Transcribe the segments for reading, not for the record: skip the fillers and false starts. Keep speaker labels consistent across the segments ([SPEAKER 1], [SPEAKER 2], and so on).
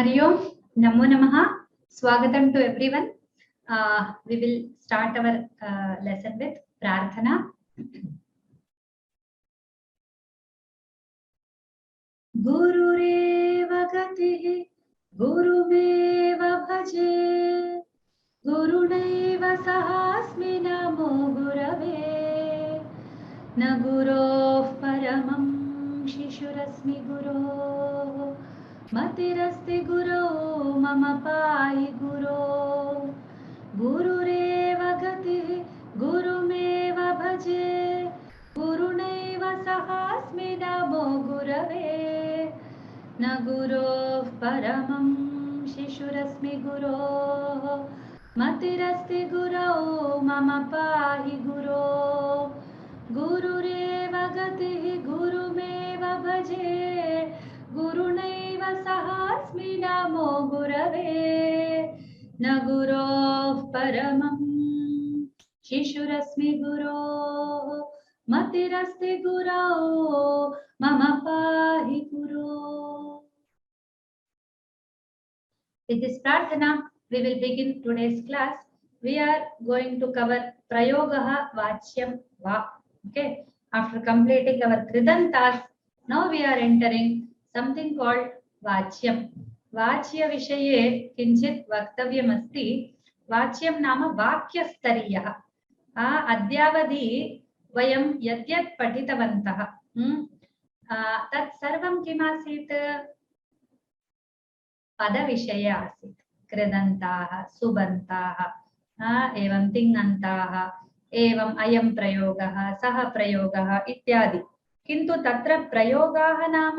[SPEAKER 1] Hari Om, Namo Namaha, Swagatam to everyone. We will start our lesson with Prarthana. Gurureva gatihi, gurumeva bhaje, gurunaiva sahasmi namo gurave, na gurof paramam shishurasmi guroh. Matirasti guru mama pahi guru gurureva gati gurumeva bhaje gurunaiva sahasmi namo gurave na gurof paramam shishurasmi guru matirasti guru mama pahi guru gurureva gati gurumeva bhaje gurunaiva sahasmi namo gurave na gurof paramam shishurasmi guru matirasti guru mama pahi guru. With this prarthana, we will begin today's class. We are going to cover prayogaha vachyam va. Okay, after completing our kridantas, now we are entering something called vachyam. Vachya vishaye kinchit vaktavyam asti. Vachyam nama vakyastariyah. Adyavadi vayam yadyat patitavantah. Tat sarvam kimasit पदविषये आसीत् कृदन्ताः सुबन्ताः एवं तिङन्ताः एवं अयं प्रयोगः सः प्रयोगः इत्यादि किन्तु तत्र प्रयोगाः नाम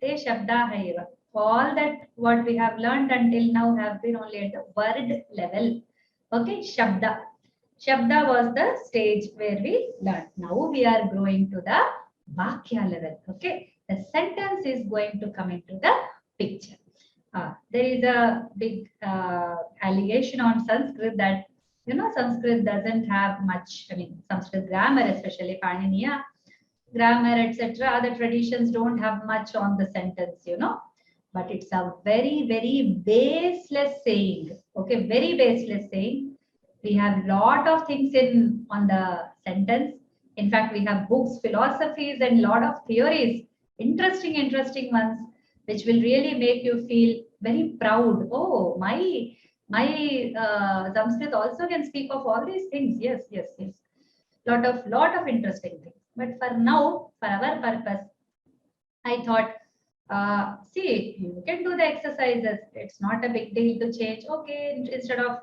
[SPEAKER 1] ते शब्दाः एव all that what we have learned until now have been only at the word level. Okay, shabda was the stage where we learned. Now we are growing to the vakya level. Okay, the sentence is going to come into the picture. There is a big allegation on Sanskrit that, Sanskrit doesn't have much, Sanskrit grammar, especially Paniniya grammar, etc. The traditions don't have much on the sentence, but it's a very, very baseless saying. Okay, very baseless saying. We have lot of things on the sentence. In fact, we have books, philosophies, and lot of theories, interesting ones, which will really make you feel very proud. Oh, my Sanskrit also can speak of all these things. Yes. Lot of interesting things. But for now, for our purpose, I thought, see, you can do the exercises. It's not a big deal to change. Okay, instead of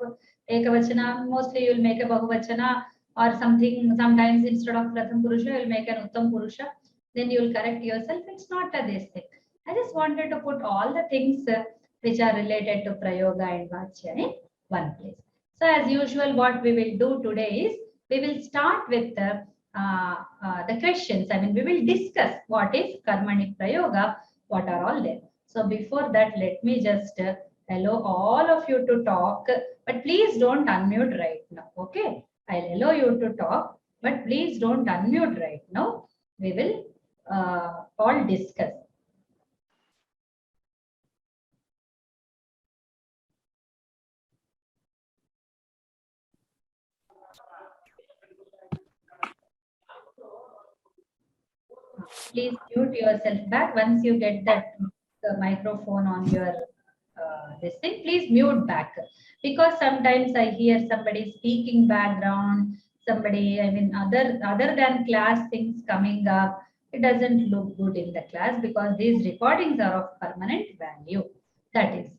[SPEAKER 1] ekavachana, mostly you will make a bahuvachana or something. Sometimes instead of pratham purusha, you will make an uttam purusha. Then you will correct yourself. It's not a this thing. I just wanted to put all the things which are related to prayoga and vachya in one place. So as usual, what we will do today is we will start with the questions. We will discuss what is karmani prayoga, what are all there. So before that, let me just allow all of you to talk, but please don't unmute right now. Okay, I'll allow you to talk, but please don't unmute right now. We will all discuss. Please mute yourself back once you get that microphone on your this thing. Please mute back, because sometimes I hear somebody speaking background, somebody other than class things coming up. It doesn't look good in the class because these recordings are of permanent value. That is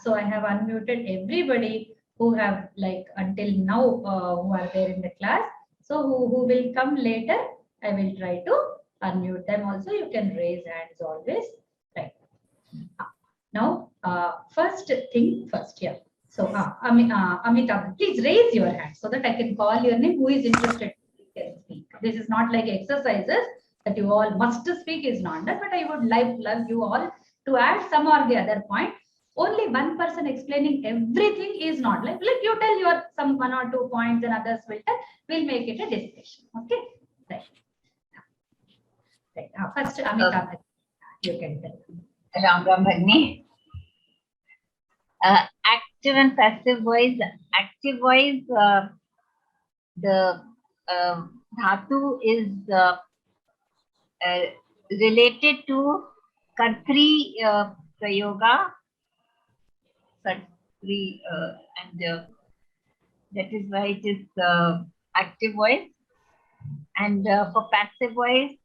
[SPEAKER 1] so I have unmuted everybody who have until now who are there in the class. So who will come later, I will try to unmute them also. You can raise hands always. Right. Now, first thing first here. So, Amitabh, please raise your hand so that I can call your name. Who is interested to speak? This is not like exercises that you all must speak is not that, but I would love you all to add some or the other point. Only one person explaining everything is not like you tell your some 1 or 2 points and others will tell. We'll make it a discussion. Okay. Right. First, Amitabh, you can tell.
[SPEAKER 2] Ram Ram Bhagni. Active and passive voice. Active voice, the dhatu is related to Kartri Prayoga. Kartri, and that is why it is active voice. And for passive voice,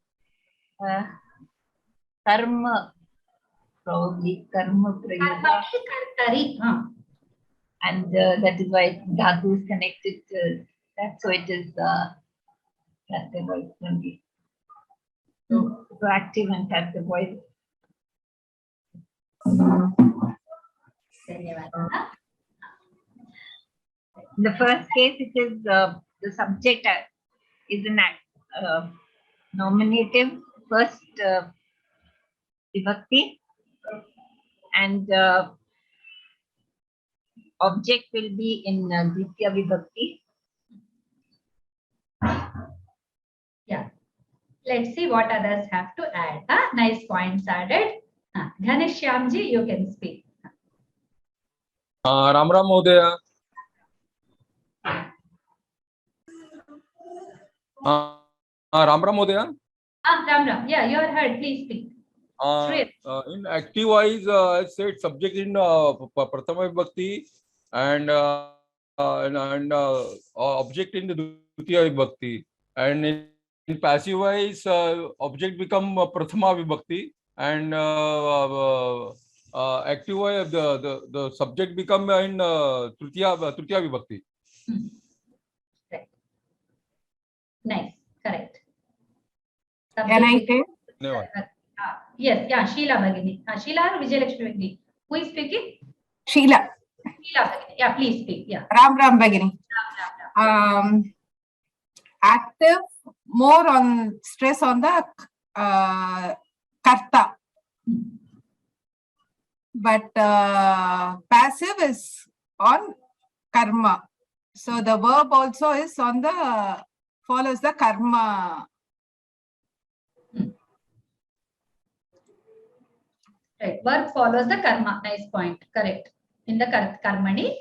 [SPEAKER 2] karma, probably karma prayoga. And that is why dhatu is connected to that, so it is passive voice only. So active and passive voice. The first case, it is the subject is an nominative first vibhakti, and object will be in Dvitiya vibhakti.
[SPEAKER 1] Yeah. Let's see what others have to add. Nice points added. Ghaneshyamji, you can speak.
[SPEAKER 3] Ram Ram Mahodaya. Ram Ram Mahodaya.
[SPEAKER 1] Ram Ram. Yeah, you are heard. Please speak.
[SPEAKER 3] In active wise, I said subject in Prathama Vibhakti and object in the Dvitiya Vibhakti. And in passive wise, object become Prathama Vibhakti, and active wise, the subject become in Trutiya Vibhakti.
[SPEAKER 1] Right. Nice. Correct.
[SPEAKER 4] Can I take?
[SPEAKER 3] No.
[SPEAKER 1] Yes, yeah, Sheila Bhagini. Sheila or Vijayalakshmi Bhagini? Who is speaking?
[SPEAKER 4] Sheila.
[SPEAKER 1] Sheila Bhagini. Yeah, please speak. Yeah.
[SPEAKER 4] Ram Ram Bhagini. Active, more on stress on the karta. But passive is on karma. So the verb also is on the, follows the karma.
[SPEAKER 1] Right. Verb follows the karma. Nice point. Correct. In the karmani,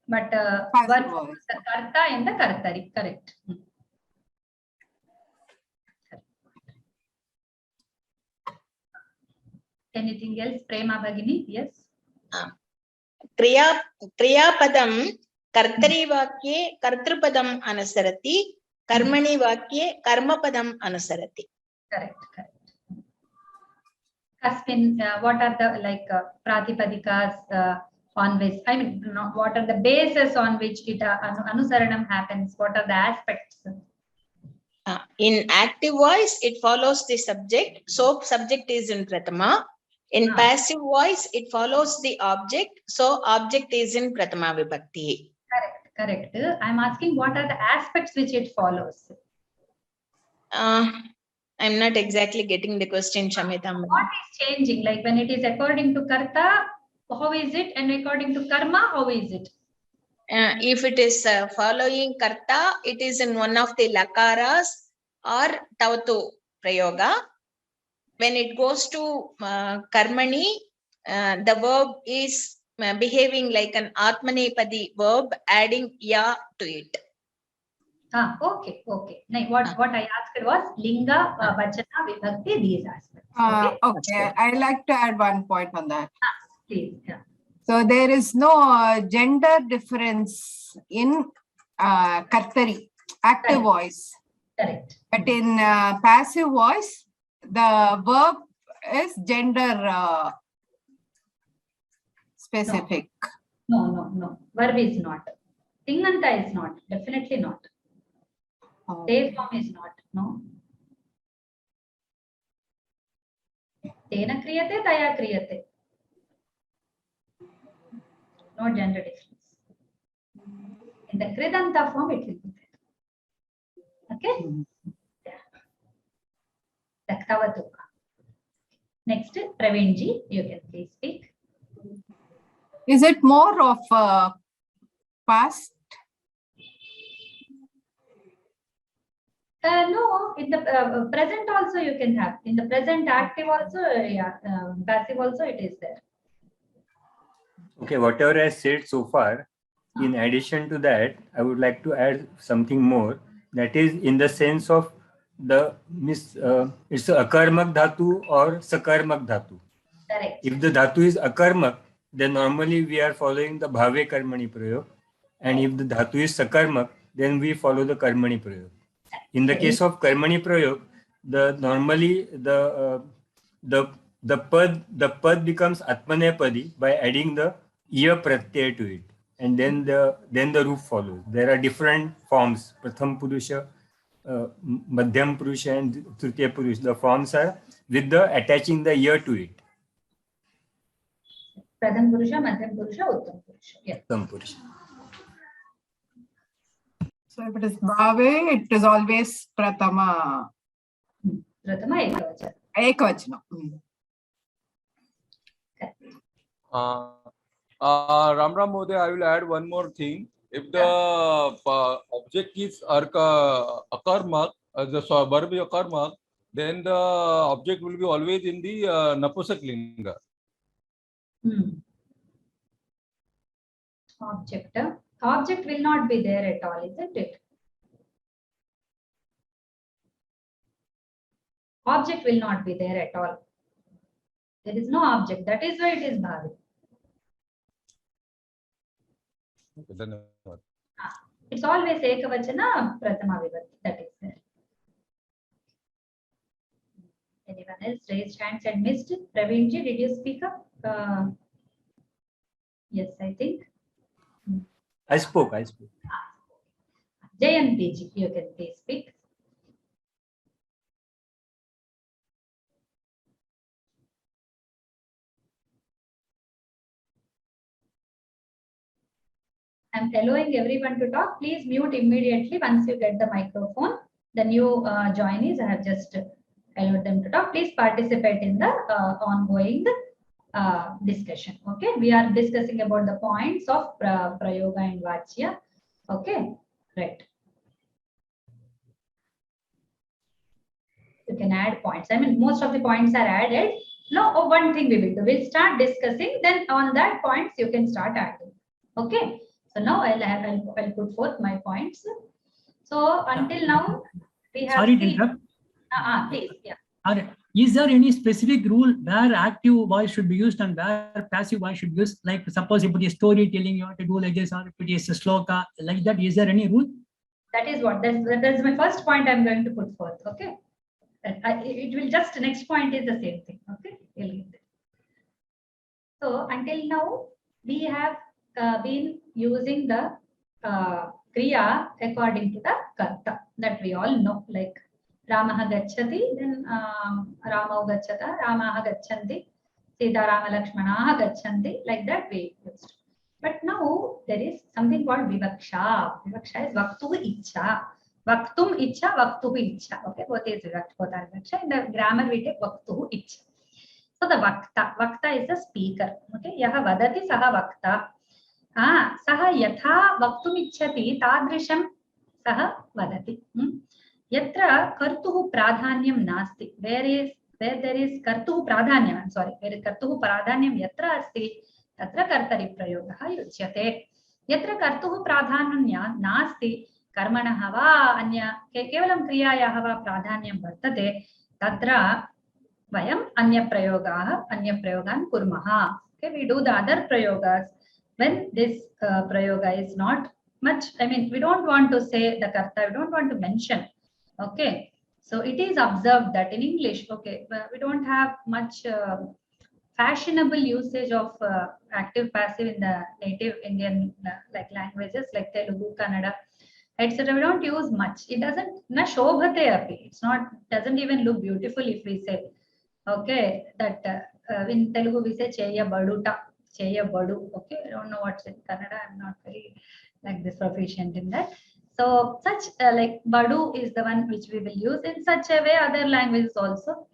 [SPEAKER 1] but verb follows the karta in the kartari. Correct. Anything else? Prema Bhagini? Yes.
[SPEAKER 5] क्रियापदं कर्तरि वाक्ये कर्तृपदम् अनुसरति, कर्मणि वाक्ये कर्मपदम् अनुसरति.
[SPEAKER 1] Correct. Correct. Kasmin, what are the pratipadikas on which, I mean, what are the bases on which it anusaranam happens? What are the aspects?
[SPEAKER 5] In active voice, it follows the subject, so subject is in Prathama. In passive voice, it follows the object, so object is in Prathama Vibhakti.
[SPEAKER 1] Correct. Correct. I'm asking what are the aspects which it follows?
[SPEAKER 5] I'm not exactly getting the question, Shamita.
[SPEAKER 1] What is changing? Like when it is according to karta, how is it? And according to karma, how is it?
[SPEAKER 5] If it is following karta, it is in one of the lakaras or tavatu prayoga. When it goes to karmani, the verb is behaving like an atmanepadi verb, adding ya to it.
[SPEAKER 1] Okay. What I asked was linga, vachana, vibhakti, these aspects.
[SPEAKER 4] Okay. I like to add one point on that.
[SPEAKER 1] Please. Yeah.
[SPEAKER 4] So there is no gender difference in kartari, active voice.
[SPEAKER 1] Correct.
[SPEAKER 4] But in passive voice, the verb is gender specific.
[SPEAKER 1] No. Verb is not. Tinganta is not. Definitely not. They form is not. No. Tena kriyate, taya kriyate. No gender difference. In the kridanta form, it will be there. Okay? Yeah. Next, Praveenji, you can please speak.
[SPEAKER 4] Is it more of past?
[SPEAKER 1] No, in the present also you can have. In the present active also, yeah, passive also it is there.
[SPEAKER 6] Okay, whatever I said so far, in addition to that, I would like to add something more. That is in the sense of the it's a akarmak dhatu or sakarmak dhatu.
[SPEAKER 1] Correct.
[SPEAKER 6] If the dhatu is akarmak, then normally we are following the bhave karmani prayog. And if the dhatu is sakarmak, then we follow the karmani prayog. In the case of karmani prayog, normally the pad becomes atmanepadi by adding the iya pratyay to it, and then the root follows. There are different forms: pratham purusha, madhyam purusha, and tritiya purusha. The forms are with the attaching the iya to it.
[SPEAKER 1] Pratham purusha, madhyam purusha, uttam purusha. Yes.
[SPEAKER 6] Uttam purusha.
[SPEAKER 4] So if it is bhave, it is always pratama.
[SPEAKER 1] Prathama ekavachana.
[SPEAKER 4] Ekavachana.
[SPEAKER 3] Ram Mode, I will add one more thing. If the object is akarmak, the verb is akarmak, then the object will be always in the napusak linga.
[SPEAKER 1] Object will not be there at all, isn't it? Object will not be there at all. There is no object. That is why it is bhavi. It's always ekavachana prathama vibhakti. That is there. Anyone else raised hands and missed? Praveenji, did you speak up? Yes, I think.
[SPEAKER 6] I spoke.
[SPEAKER 1] Jayanti, you can please speak. I'm allowing everyone to talk. Please mute immediately once you get the microphone. The new joinees, I have just allowed them to talk. Please participate in the ongoing discussion. Okay, we are discussing about the points of prayoga and vachya. Okay, right. You can add points. I mean, most of the points are added. Now, one thing we will do, we'll start discussing. Then on that points, you can start adding. Okay. So now I'll put forth my points. So until now, we have.
[SPEAKER 7] Sorry to interrupt.
[SPEAKER 1] Please, yeah.
[SPEAKER 7] Is there any specific rule where active voice should be used and where passive voice should be used? Like suppose if it is storytelling, you have to do like this, or if it is a sloka, like that. Is there any rule?
[SPEAKER 1] That is what. That's my first point I'm going to put forth. Okay. It will just, next point is the same thing. Okay. So until now, we have been using the kriya according to the karta that we all know, like Ramaha gacchati, then Ramau gacchata, Ramaha gacchanti, Sita Rama Lakshmanaha gacchanti, like that we used. But now there is something called vivaksha. Vivaksha is vaktu ichha. Vaktum ichha, vaktu ichha. Okay, both is vivaksha. In the grammar we take vaktu ichha. So the vakta is the speaker. Okay, yaha vadati saha vakta. Saha yatha vaktum ichhati tadrisham saha vadati. Yatra kartuhu pradhanyam nasti. Where there is kartuhu pradhanyam, I'm sorry, where kartuhu pradhanyam yatra asti, tatra kartari prayogaha yuchyate. Yatra kartuhu pradhanyam nasti, karmanaha va anya kevalam kriyayaha va pradhanyam vartate, tatra vayam anya prayogan kurmaha. Okay, we do the other prayogas when this prayoga is not much. I mean, we don't want to say the karta, we don't want to mention. Okay, so it is observed that in English, okay, we don't have much fashionable usage of active passive in the native Indian like languages like Telugu, Kannada, etc. We don't use much. It doesn't na shobhate api. It's not, doesn't even look beautiful if we say. Okay, that in Telugu we say cheya baduta, cheya badu. Okay, I don't know what's in Kannada. I'm not very like this proficient in that. So such like badu is the one which we will use in such a way. Other languages also.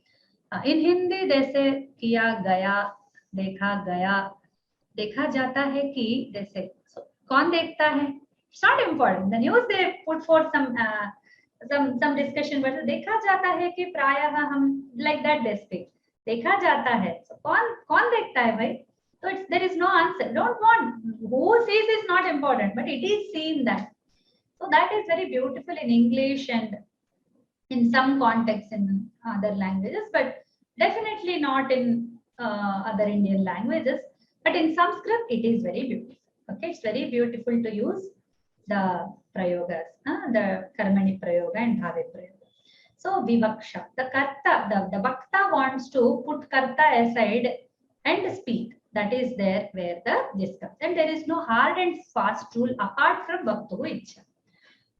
[SPEAKER 1] In Hindi they say kiya gaya, dekha gaya, dekha jata hai ki. They say so. Kaun dekhta hai? It's not important. The news they put forth some some discussion, but देखा जाता है कि प्रायः हम like that they speak. देखा जाता है. So कौन देखता है भाई? So there is no answer. Don't want. Who sees is not important, but it is seen that. So that is very beautiful in English and in some contexts in other languages, but definitely not in other Indian languages. But in Sanskrit, it is very beautiful. Okay, it's very beautiful to use the prayogas, the karmani prayoga and dhave prayoga. So vivaksha, the karta, the bhakta wants to put karta aside and speak. That is there where the discuss. And there is no hard and fast rule apart from bhaktu ichha.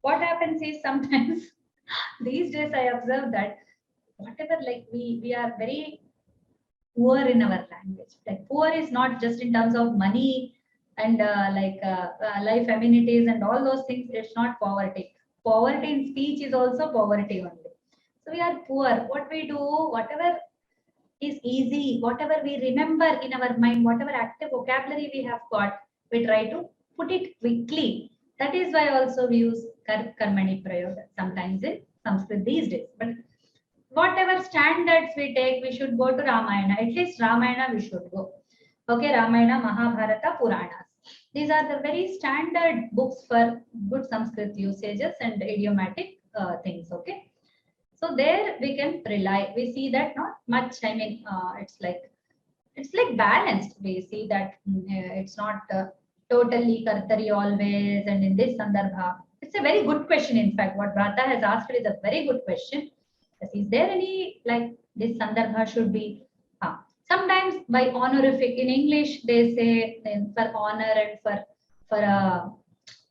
[SPEAKER 1] What happens is sometimes these days I observe that whatever, like we are very poor in our language. Like poor is not just in terms of money and life amenities and all those things. It's not poverty. Poverty in speech is also poverty only. So we are poor. What we do, whatever is easy, whatever we remember in our mind, whatever active vocabulary we have got, we try to put it quickly. That is why also we use karmani prayoga sometimes in Sanskrit these days. But whatever standards we take, we should go to Ramayana. At least Ramayana we should go. Okay, Ramayana, Mahabharata, Puranas. These are the very standard books for good Sanskrit usages and idiomatic things. Okay, so there we can rely. We see that not much. I mean, it's like balanced. We see that it's not totally kartari always, and in this sandarbha. It's a very good question. In fact, what Bhrata has asked is a very good question. Is there any like this sandarbha should be? Sometimes by honorific in English they say for honor and for a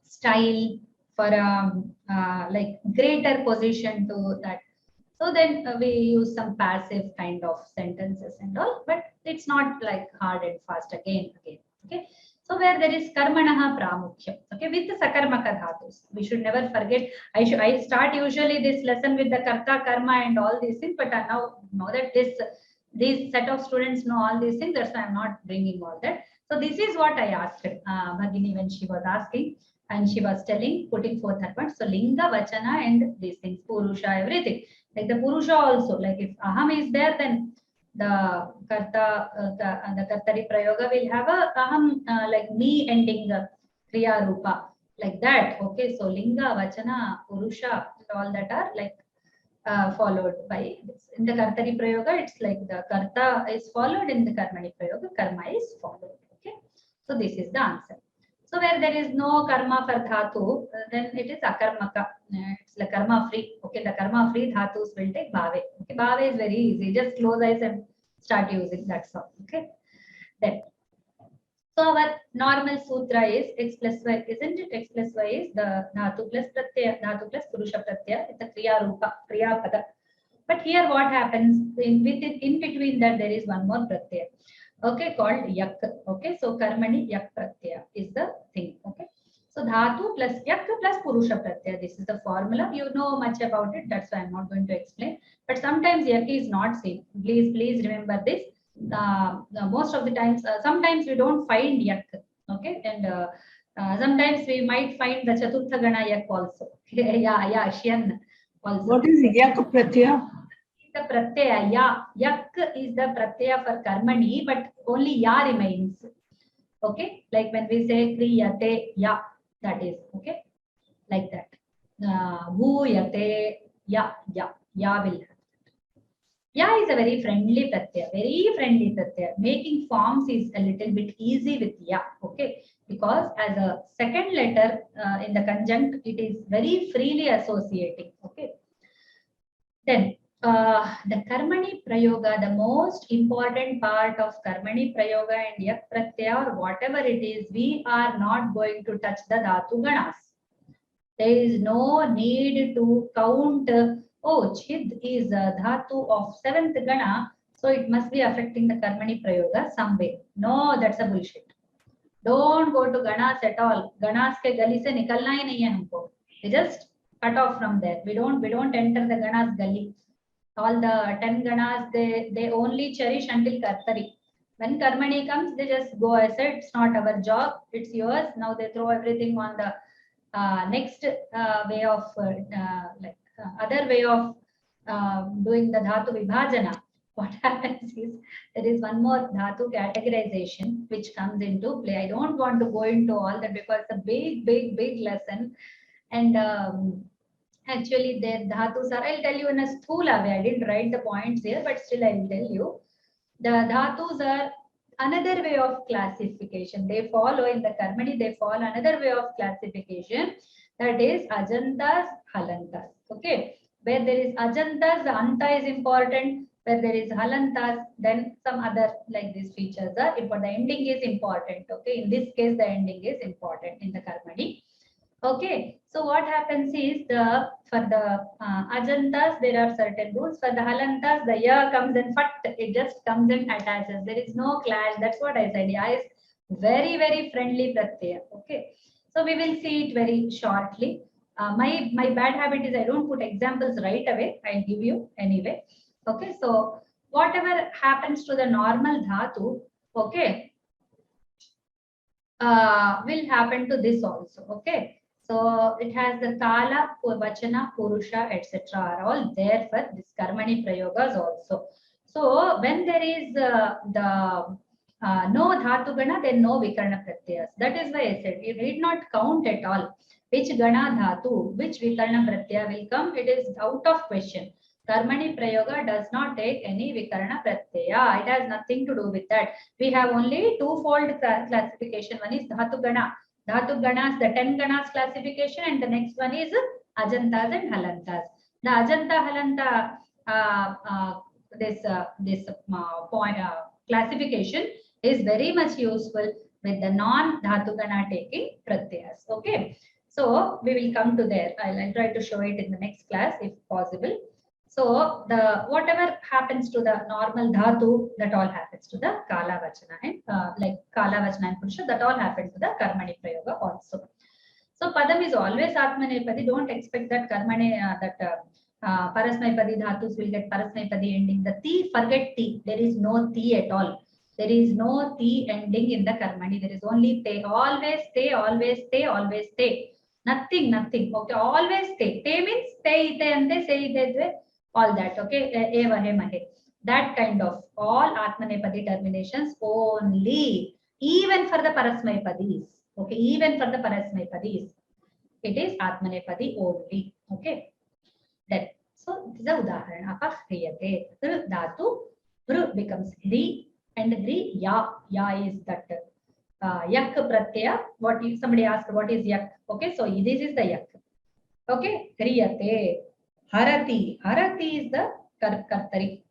[SPEAKER 1] style, for a like greater position to that. So then we use some passive kind of sentences and all, but it's not like hard and fast again. Okay. So where there is karmanaha pramukhya, okay, with the sakarmaka dhatus, we should never forget. I start usually this lesson with the karta, karma, and all these things. But now that this set of students know all these things, that's why I'm not bringing all that. So this is what I asked Bhagini when she was asking, and she was telling, putting forth her point. So linga, vachana, and these things, purusha, everything. Like the purusha also, like if aham is there, then the karta, the kartari prayoga will have a aham, like me ending kriya rupa, like that. Okay, so linga, vachana, purusha, all that are like followed by this. In the kartari prayoga, it's like the karta is followed, in the karmani prayoga, karma is followed. Okay, so this is the answer. So where there is no karma for dhatu, then it is akarmaka. It's the karma free. Okay, the karma free dhatus will take bhave. Okay, bhave is very easy. Just close eyes and start using. That's all. Okay. Then, so our normal sutra is x plus y, isn't it? X plus y is the dhatu plus pratyaya, dhatu plus purusha pratyaya. It's a kriya rupa, kriya pada. But here what happens in between that there is one more pratyaya. Okay, called yak. Okay, so karmani yak pratyaya is the thing. Okay, so dhatu plus yak plus purusha pratyaya. This is the formula. You know much about it. That's why I'm not going to explain. But sometimes yak is not seen. Please remember this. Most of the times, sometimes we don't find yak. Okay, and sometimes we might find the chaturtha gana yak also. Yeah, Shyan also.
[SPEAKER 8] What is yak pratyaya?
[SPEAKER 1] The pratyaya, yak is the pratyaya for karmani, but only ya remains. Okay, like when we say kriyate ya, that is okay, like that. Bhuyate ya will have. Ya is a very friendly pratyaya, Making forms is a little bit easy with ya, okay, because as a second letter in the conjunct, it is very freely associating. Okay, then. The karmani prayoga, the most important part of karmani prayoga and yak pratyaya or whatever it is, we are not going to touch the dhatu ganas. There is no need to count, oh, chid is a dhatu of 7th gana, so it must be affecting the karmani prayoga some way. No, that's a bullshit. Don't go to ganas at all. Ganas ke gali se nikalna hi nahi hai humko. We just cut off from there. We don't enter the ganas gali. All the 10 ganas, they only cherish until kartari. When karmani comes, they just go aside. It's not our job. It's yours. Now they throw everything on the next way of other way of doing the dhatu vibhajana, what happens is there is one more dhatu categorization which comes into play. I don't want to go into all that because it's a big lesson. And actually their dhatus are, I'll tell you in a sthula way. I didn't write the points here, but still I'll tell you. The dhatus are another way of classification. They follow in the karmani, they follow another way of classification, that is ajantas, halantas. Okay, where there is ajantas, the anta is important. Where there is halantas, then some other like these features are important. The ending is important. Okay, in this case, the ending is important in the karmani. Okay, so what happens is for the ajantas there are certain rules. For the halantas, the ya comes in fat, it just comes and attaches. There is no clash. That's what I said. Ya is very friendly pratyaya. Okay, so we will see it very shortly. My bad habit is I don't put examples right away. I'll give you anyway. Okay, so whatever happens to the normal dhatu, okay, will happen to this also. Okay. So it has the kala, vachana, purusha, etc. are all there for this karmani prayogas also. So when there is no dhatu gana, then no vikarna pratyayas. That is why I said you need not count at all which gana dhatu, which vikarna pratyaya will come. It is out of question. Karmani prayoga does not take any vikarna pratyaya. It has nothing to do with that. We have only twofold classification. One is dhatu gana. Dhatu ganas, the 10 ganas classification, and the next one is ajantas and halantas. The ajanta halanta this point classification is very much useful with the non dhatu gana taking pratyayas. Okay, so we will come to there. I'll try to show it in the next class if possible. So the whatever happens to the normal dhatu, that all happens to the kala vachana and like kala vachana and purusha, that all happens to the karmani prayoga also. So padam is always atmanepadi. Don't expect that karmane parasmaipadi dhatus will get parasmaipadi ending. The ti, forget ti. There is no ti at all. There is no ti ending in the karmani. There is only te. Always te, always te, always te. Nothing. Okay, always te. Te means te, ite, ante, se, ite, all that. Okay, eva, he, mahe. That kind of all atmanepadi terminations only, even for the parasmaipadis. Okay, even for the parasmaipadis, it is atmanepadi only. Okay, then so this is a udaharana. Apahriyate. Dhatu vru becomes hri, and hri ya. Ya is that yak pratyaya. What if somebody asked what is yak? Okay, so this is the yak. Okay, hriyate. Harati. Harati is the kartari.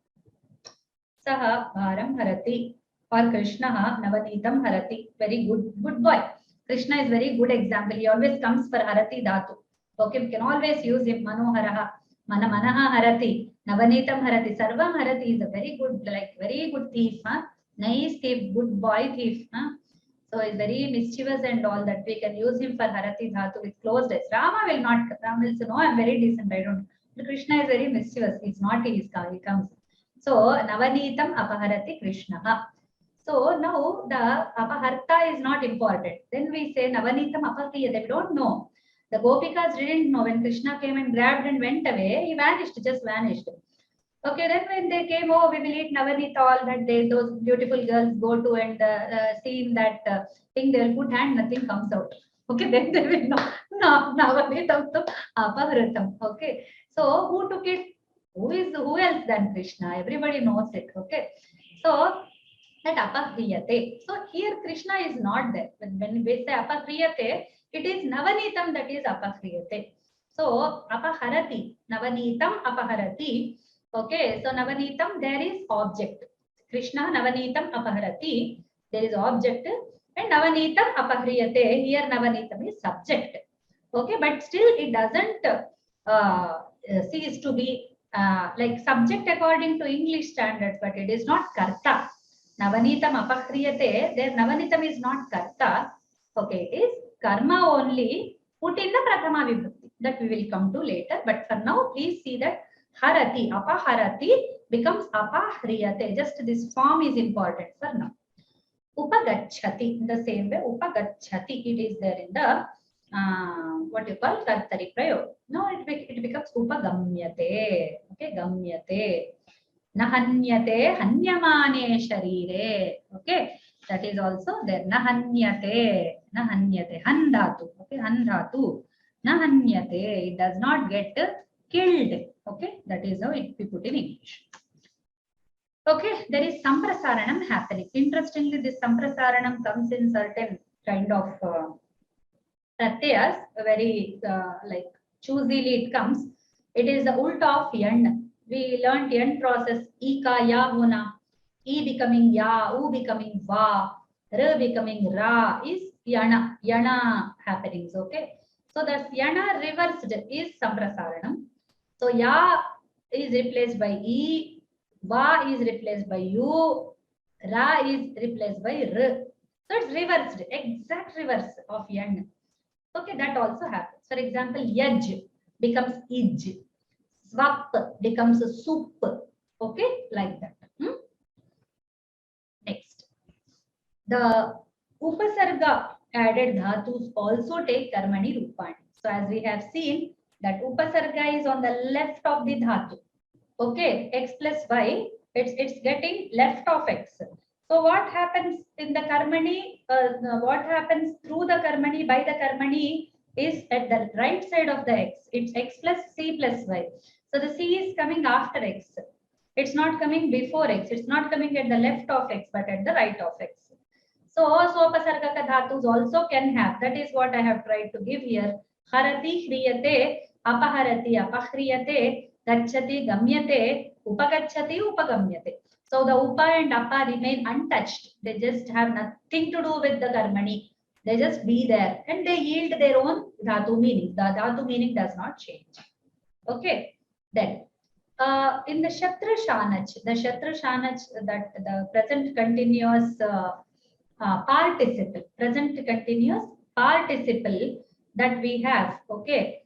[SPEAKER 1] Saha bharam harati, or Krishna navanitam harati. Very good boy. Krishna is very good example. He always comes for harati dhatu. Okay, we can always use him. Manoharaha, manaha harati, navanitam harati. Sarvam harati is a very good, like very good thief. Huh? Nice thief, good boy thief. Huh? So he's very mischievous and all that. We can use him for harati dhatu with closed eyes. Rama will not. Rama will say, no, I'm very decent. I don't. But Krishna is very mischievous. He's naughty. He comes. So navanitam apaharati Krishna. So now the apaharta is not important. Then we say navanitam apahriyate. They don't know. The Gopikas didn't know. When Krishna came and grabbed and went away, he vanished, just vanished. Okay, then when they came, oh, we will eat navanita all that day. Those beautiful girls go to and see in that thing, they will put hand, nothing comes out. Okay, then they will know. No, navanitam apahritam. Okay, so who took it? Who else than Krishna? Everybody knows it. Okay, so that apahriyate. So here Krishna is not there. When we say apahriyate, it is navanitam that is apahriyate. So apaharati, navanitam apaharati. Okay, so navanitam, there is object. Krishna navanitam apaharati, there is object, and navanitam apahriyate. Here navanitam is subject. Okay, but still it doesn't cease to be like subject according to English standards, but it is not karta. Navanitam apahriyate, there navanitam is not karta. Okay, it is karma only put in the prathama vibhakti. That we will come to later. But for now, please see that harati, apaharati becomes apahriyate. Just this form is important for now. Upagachati, in the same way, upagachati, it is there in the what you call kartari prayog. No, it becomes upagamyate. Okay, gamyate. Nahanyate hanyamane sharire. Okay, that is also there. Nahanyate, nahanyate, handatu. Okay, handatu. Nahanyate. It does not get killed. Okay, that is how it we put in English. Okay, there is samprasaranam happening. Interestingly, this samprasaranam comes in certain kind of pratyas, very like choosily it comes. It is the ult of yan. We learned yan process. Ika ya hona. E becoming ya, u becoming va, r becoming ra is yana. Yana happenings. Okay. So the yana reversed is samprasaranam. So ya is replaced by e, va is replaced by u, ra is replaced by r. So it's reversed, exact reverse of yan. Okay, that also happens. For example, yaj becomes ij, swap becomes soup. Okay, like that. Next, the upasarga added dhatus also take karmani rupani. So as we have seen that upasarga is on the left of the dhatu. Okay, x plus y, it's getting left of x. So what happens in the karmani, what happens through the karmani, by the karmani is at the right side of the x. It's x plus c plus y. So the c is coming after x. It's not coming before x. It's not coming at the left of x, but at the right of x. So sopasargaka dhatus also can have. That is what I have tried to give here. Harati hriyate, apaharati apahriyate, gacchati gamyate, upagacchati upagamyate. So the upa and apa remain untouched. They just have nothing to do with the karmani. They just be there and they yield their own dhatu meaning. The dhatu meaning does not change. Okay. Then in the shatra shanach, that the present continuous participle, present continuous participle that we have. Okay.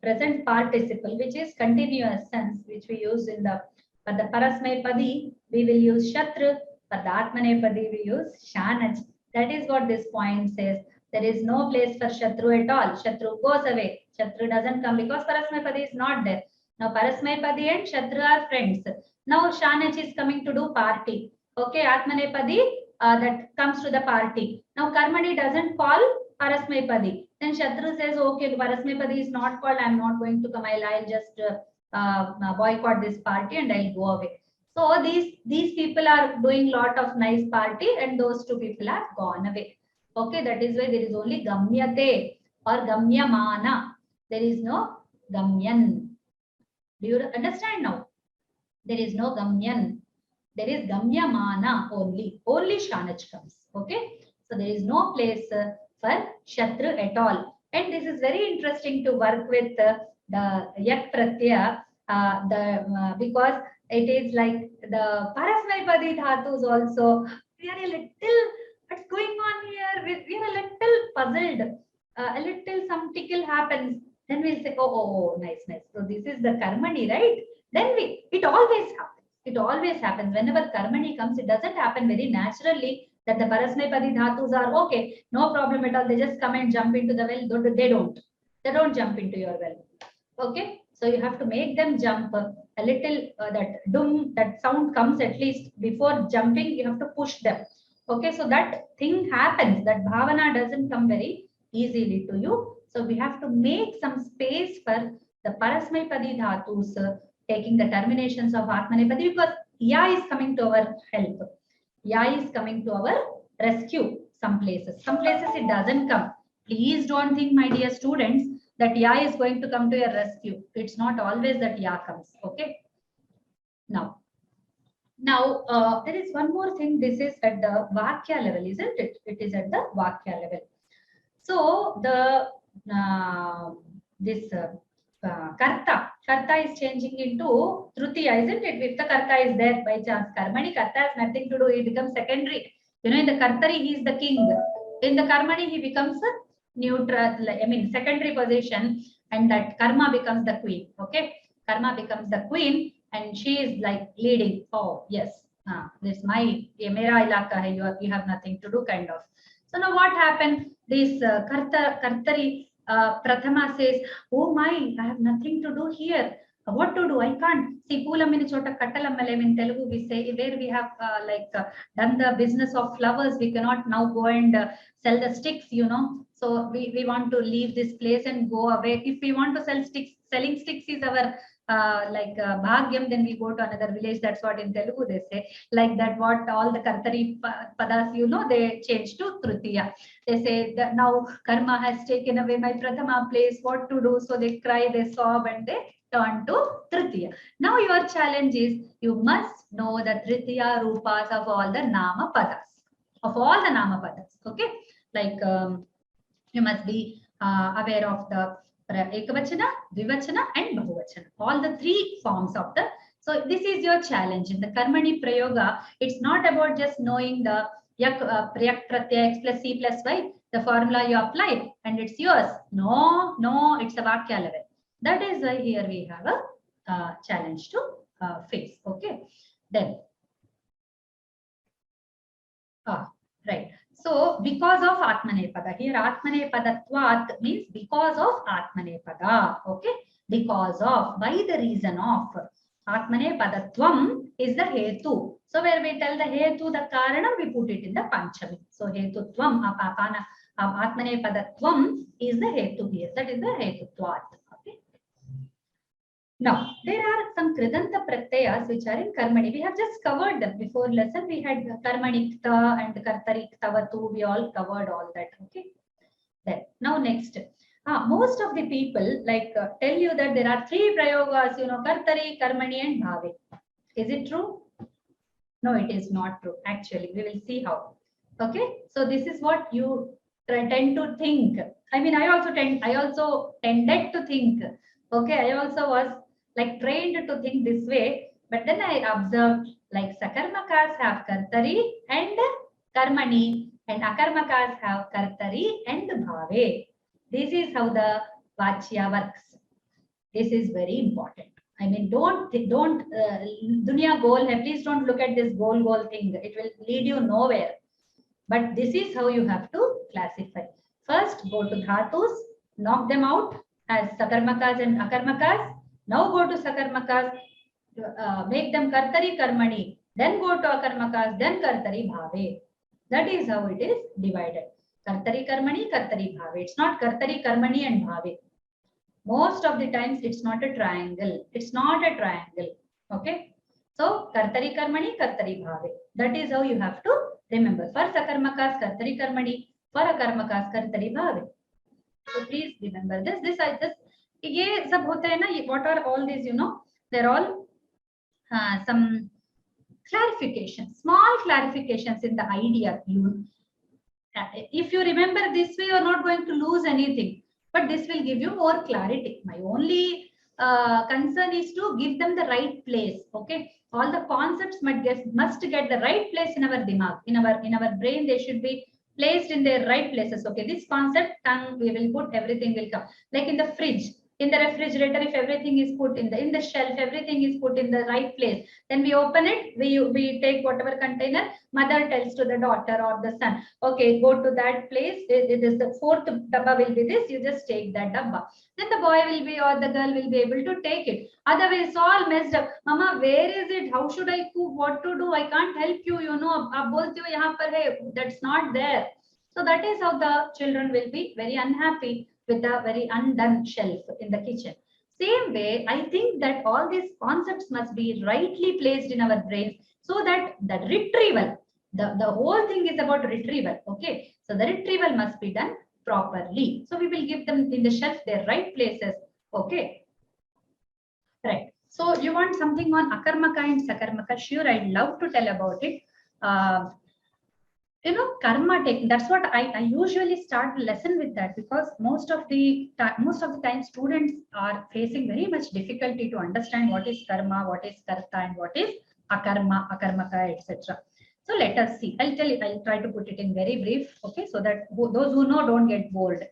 [SPEAKER 1] Present participle, which is continuous sense, which we use in the, for the parasmaipadi, we will use shatra. For the atmanepadi, we use shanach. That is what this point says. There is no place for shatru at all. Shatru goes away. Shatru doesn't come because parasmaipadi is not there. Now parasmaipadi and shatru are friends. Now shanach is coming to do party. Okay, atmanepadi that comes to the party. Now karmani doesn't call parasmaipadi. Then shatru says, okay, parasmaipadi is not called. I'm not going to come. I'll just boycott this party and I'll go away. So these people are doing lot of nice party and those two people have gone away. Okay, that is why there is only gamyate or gamyamana. There is no gamyan. Do you understand now? There is no gamyan. There is gamyamana only. Only shanach comes. Okay, so there is no place for shatru at all. And this is very interesting to work with the yak pratyaya because it is like the parasmaipadi dhatus also. We are a little, what's going on here? We are a little puzzled. A little some tickle happens. Then we'll say, oh, nice. So this is the karmani, right? Then it always happens. It always happens. Whenever karmani comes, it doesn't happen very naturally that the parasmaipadi dhatus are okay, no problem at all. They just come and jump into the well. They don't jump into your well. Okay. So you have to make them jump a little, that sound comes at least before jumping, you have to push them. Okay, so that thing happens, that bhavana doesn't come very easily to you. So we have to make some space for the parasmaipadi dhatus taking the terminations of atmanepadi because ya is coming to our help. Ya is coming to our rescue some places. Some places it doesn't come. Please don't think, my dear students, that ya is going to come to your rescue. It's not always that ya comes. Okay. Now there is one more thing. This is at the vakya level, isn't it? It is at the vakya level. So the karta is changing into trutiya, isn't it? If the karta is there by chance, karmani karta has nothing to do. He becomes secondary. You know, in the kartari he is the king. In the karmani he becomes a neutral, secondary position, and that karma becomes the queen. Okay, karma becomes the queen, and she is like leading. Oh yes, this my mera ilaka hai. You have nothing to do, kind of. So now what happened? This Kartari Prathama says, oh my, I have nothing to do here. What to do? I can't. See, Poolamini Chota Kattalammalem in Telugu, we say, where we have done the business of flowers, we cannot now go and sell the sticks, you know. So we want to leave this place and go away. If we want to sell sticks, selling sticks is our bhagyam, then we go to another village. That's what in Telugu they say. Like that, what all the Kartari padas, you know, they change to Trutiya. They say that now karma has taken away my Prathama place, what to do? So they cry, they sob, and they turn to Tritiya. Now your challenge is you must know the Tritiya rupas of all the Nama padas. Okay, like you must be aware of the Ekavachana, Dvivachana, and Bahuvachana. All the three forms of the. So this is your challenge in the Karmani Prayoga. It's not about just knowing the Yak Prayak Pratyaya X plus C plus Y, the formula you apply and it's yours. No, it's a Vakya level. That is why here we have a challenge to face. Okay, then right. So because of Atmanepada, here Atmanepadatvat means because of Atmanepada. Okay, because of, by the reason of. Atmanepadatvam is the hetu. So where we tell the hetu, the karana, we put it in the panchami. So hetutvam, Atmanepadatvam is the hetu here. That is the hetutvat. Okay. Now, there are some Kridanta Pratyayas which are in Karmani. We have just covered them before lesson. We had Karmanikta and Kartariktavatu. We all covered all that. Okay. Then, now next. Most of the people tell you that there are three prayogas, you know, Kartari, Karmani, and Bhave. Is it true? No, it is not true. Actually, we will see how. Okay. So this is what you tend to think. I mean, I also tended to think. Okay, I also was trained to think this way, but then I observed Sakarmakas have Kartari and Karmani, and Akarmakas have Kartari and Bhave. This is how the Vachya works. This is very important. I mean, don't dunya goal hai. Please don't look at this goal thing. It will lead you nowhere. But this is how you have to classify. First, go to dhatus, knock them out as Sakarmakas and Akarmakas. Now go to Sakarmakas, make them Kartari Karmani, then go to Akarmakas, then Kartari Bhave. That is how it is divided. Kartari Karmani, Kartari Bhave. It's not Kartari Karmani and Bhave. Most of the times it's not a triangle. It's not a triangle. Okay. So Kartari Karmani, Kartari Bhave. That is how you have to remember. For Sakarmakas, Kartari Karmani. For Akarmakas, Kartari Bhave. So please remember this. This I just ये सब होता है ना. What are all these? You know, they're all some clarifications, small clarifications in the idea. If you remember this way, you are not going to lose anything. But this will give you more clarity. My only concern is to give them the right place. Okay, all the concepts must get the right place in our dimag, in our brain. They should be placed in their right places. Okay, this concept, tongue, we will put, everything will come. Like in the fridge, in the refrigerator, if everything is put in the shelf, everything is put in the right place, then we open it, we take whatever container, mother tells to the daughter or the son, okay, go to that place, it is the fourth dabba will be this, you just take that dabba. Then the boy will be or the girl will be able to take it. Otherwise, it's all messed up. Mama, where is it? How should I cook? What to do? I can't help you, you know, aap bolte ho yahan par hai, that's not there. So that is how the children will be very unhappy with a very undone shelf in the kitchen. Same way, I think that all these concepts must be rightly placed in our brains so that the retrieval, the whole thing is about retrieval. Okay, so the retrieval must be done properly. So we will give them in the shelf their right places. Okay, right. So you want something on Akarmaka and Sakarmaka? Sure, I'd love to tell about it. You know, karma take, that's what I usually start the lesson with that, because most of the time students are facing very much difficulty to understand what is karma, what is karta, and what is akarma, akarmaka, etc. So let us see. I'll try to put it in very brief, okay, so that those who know don't get bored.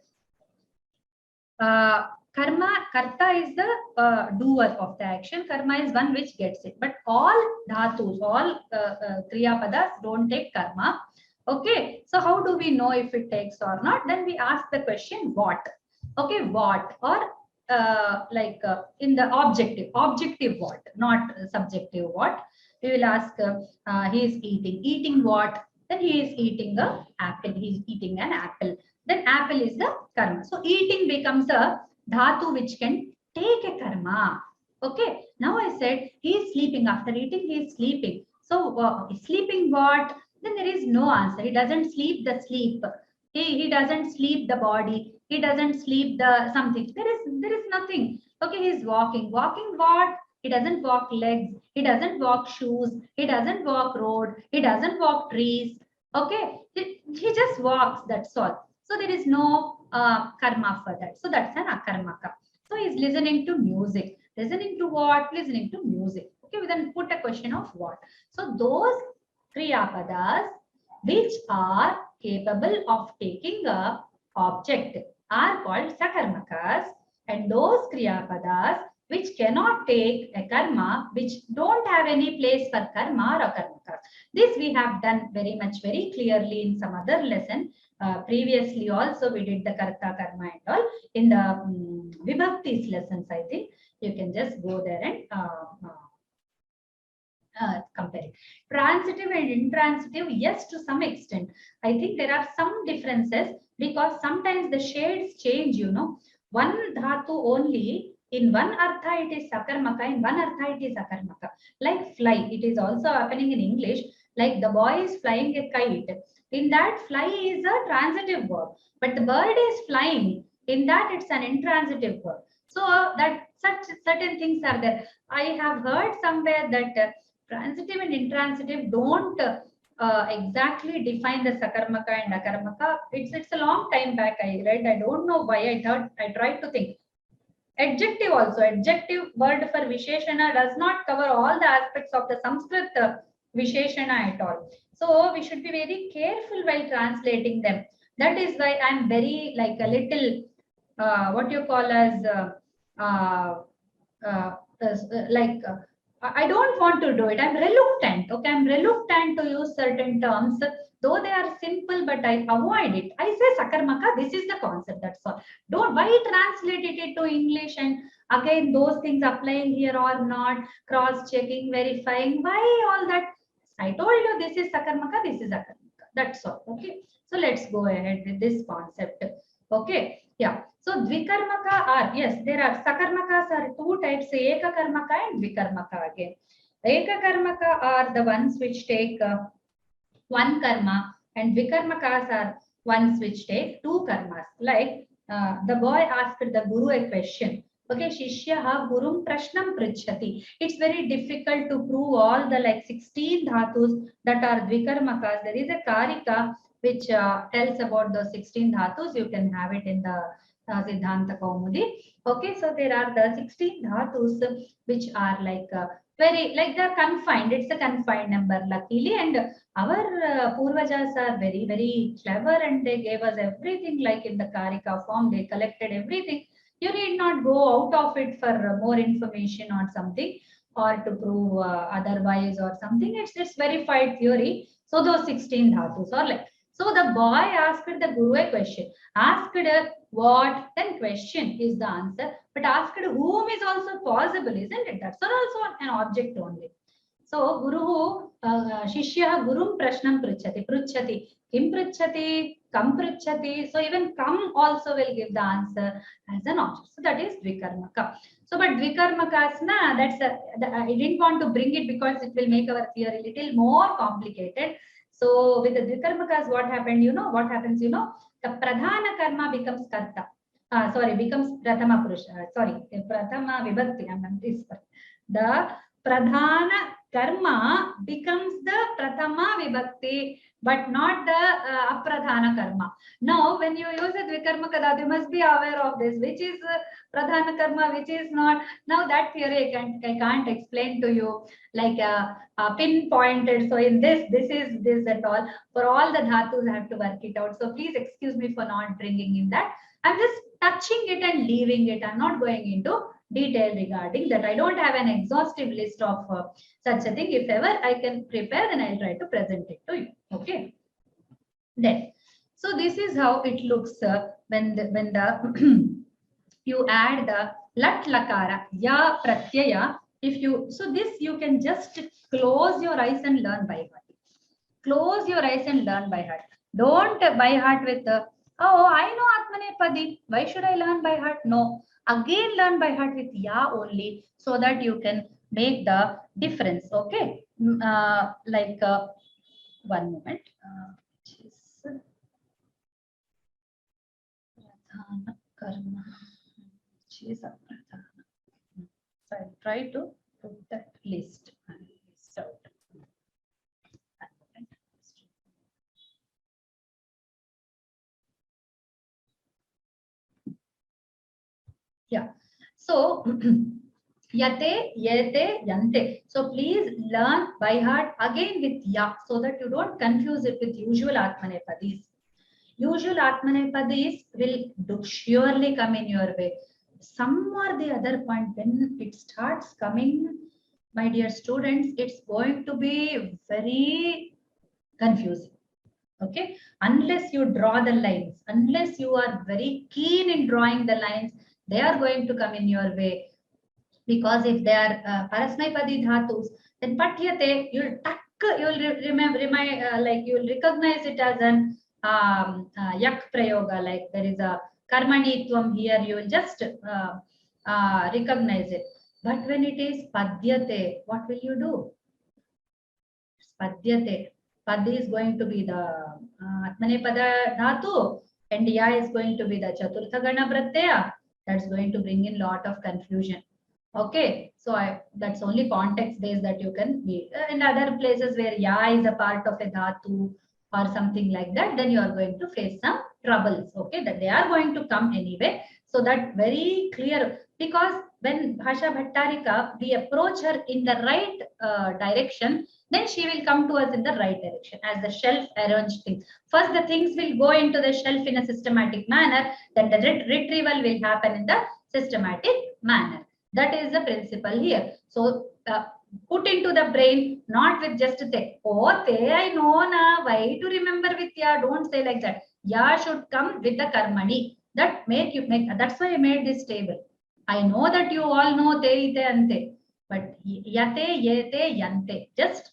[SPEAKER 1] Karma, karta is the doer of the action. Karma is one which gets it. But all dhatus, all kriya padas don't take karma. Okay, so how do we know if it takes or not? Then we ask the question what. Okay, what, or in the objective what, not subjective what. We will ask he is eating what? Then he is eating a apple. He is eating an apple. Then apple is the karma. So eating becomes a dhatu which can take a karma. Okay. Now I said he is sleeping. After eating, he is sleeping. So sleeping what? Then there is no answer. He doesn't sleep the sleep. He doesn't sleep the body. He doesn't sleep the something. There is nothing. Okay. He is walking. Walking what? He doesn't walk legs. He doesn't walk shoes. He doesn't walk road. He doesn't walk trees. Okay. He just walks. That's all. So there is no karma for that. So that's an akarmaka. So he's listening to music. Listening to what? Listening to music. Okay, we then put a question of what. So those kriyapadas which are capable of taking a object are called sakarmakas, and those kriyapadas which cannot take a karma, which don't have any place for karma or akarmakas. This we have done very clearly in some other lesson. Previously also we did the karta, karma and all in the vibhaktis lessons. I think you can just go there and compare it. Transitive and intransitive, yes, to some extent. I think there are some differences because sometimes the shades change, you know. One dhatu only, in one artha it is sakarmaka, in one artha it is akarmaka. Like fly, it is also happening in English. Like the boy is flying a kite. In that, fly is a transitive verb, but the bird is flying. In that, it's an intransitive verb. So that such certain things are there. I have heard somewhere that transitive and intransitive don't exactly define the sakarmaka and akarmaka. It's a long time back I read. I don't know why. I tried to think. Adjective also. Adjective word for visheshana does not cover all the aspects of the Sanskrit visheshana at all. So we should be very careful while translating them. That is why I'm very like a little what you call as I don't want to do it. I'm reluctant. Okay, I'm reluctant to use certain terms, though they are simple, but I avoid it. I say sakarmaka, this is the concept, that's all. Don't, why translate it into English and again those things applying here or not, cross-checking, verifying, why all that? I told you this is sakarmaka, this is akarmaka, that's all. Okay, so let's go ahead with this concept. Okay, yeah. So dvikarmaka are, yes, there are sakarmakas are two types, ekakarmaka and dvikarmaka again. Ekakarmaka are the ones which take one karma, and dvikarmakas are ones which take two karmas. Like the boy asked the guru a question. Okay, Shishyaha Gurum Prashnam Prichhati. It's very difficult to prove all the like 16 dhatus that are dvikarmakas. There is a karika which tells about the 16 dhatus. You can have it in the Siddhanta Kaumudi. Okay, so there are the 16 dhatus which are like very, like they are confined. It's a confined number, luckily. And our Purvajas are very clever, and they gave us everything like in the karika form. They collected everything. You need not go out of it for more information or something, or to prove otherwise or something. It's verified theory. So those 16 dhatus are like. So the boy asked the guru a question. Asked what, then question is the answer. But asked whom is also possible, isn't it? That's also an object only. So Guru, Shishya Gurum Prashnam Prichhati. Prichhati. Kim Prichhati? Kam Prichhati. So even kam also will give the answer as an object. So that is Dvikarmaka. So but Dvikarmakas, that's I didn't want to bring it because it will make our theory little more complicated. So with the Dvikarmakas, what happened? You know what happens? You know, the Pradhana karma becomes karta. Becomes Prathama Purusha. Prathama Vibhakti. The Pradhana karma becomes the Prathama Vibhakti, but not the Apradhana karma. Now, when you use a Dvikarmaka, you must be aware of this, which is Pradhana karma, which is not. Now, that theory I can't explain to you like pinpointed. So, in this is this and all. For all the dhatus, I have to work it out. So, please excuse me for not bringing in that. I'm just touching it and leaving it. I'm not going into detail regarding that. I don't have an exhaustive list of such a thing. If ever I can prepare, then I'll try to present it to you. Okay. Then, so this is how it looks when the you add the lat lakara ya pratyaya. If you, so this you can just close your eyes and learn by heart. Close your eyes and learn by heart. Don't by heart with oh, I know Atmanepadi. Why should I learn by heart? No. Again, learn by heart with ya only, so that you can make the difference. Okay. Like one moment. Which is pradhana karma. Which is apradhana. So I'll try to put that list and list out. Yeah. So yate, yete, yante. So please learn by heart again with ya, so that you don't confuse it with usual Atmanepadis. Usual Atmanepadis will surely come in your way. Some or the other point, when it starts coming, my dear students, it's going to be very confusing. Okay, unless you draw the lines, unless you are very keen in drawing the lines, they are going to come in your way. Because if they are parasmaipadi dhatus, then patyate, you'll remember, like you'll recognize it as an yak prayoga, like there is a karmanitvam here, you will just recognize it. But when it is padyate, what will you do? Padyate. Padi is going to be the Atmanepada dhatu, and ya is going to be the Chaturtha Gana Pratyaya. That's going to bring in lot of confusion. Okay, so that's only context based that you can be. In other places where ya is a part of a dhatu or something like that, then you are going to face some troubles. Okay, that they are going to come anyway. So that very clear, because when Bhasha Bhattarika, we approach her in the right direction, then she will come to us in the right direction as the shelf arranged things. First, the things will go into the shelf in a systematic manner, then the retrieval will happen in the systematic manner. That is the principle here. So put into the brain, not with just say, oh, te, I know na, why to remember with ya? Don't say like that. Ya should come with the karmani. That that's why I made this table. I know that you all know te, ite, ante, but yate, yete, yante. Just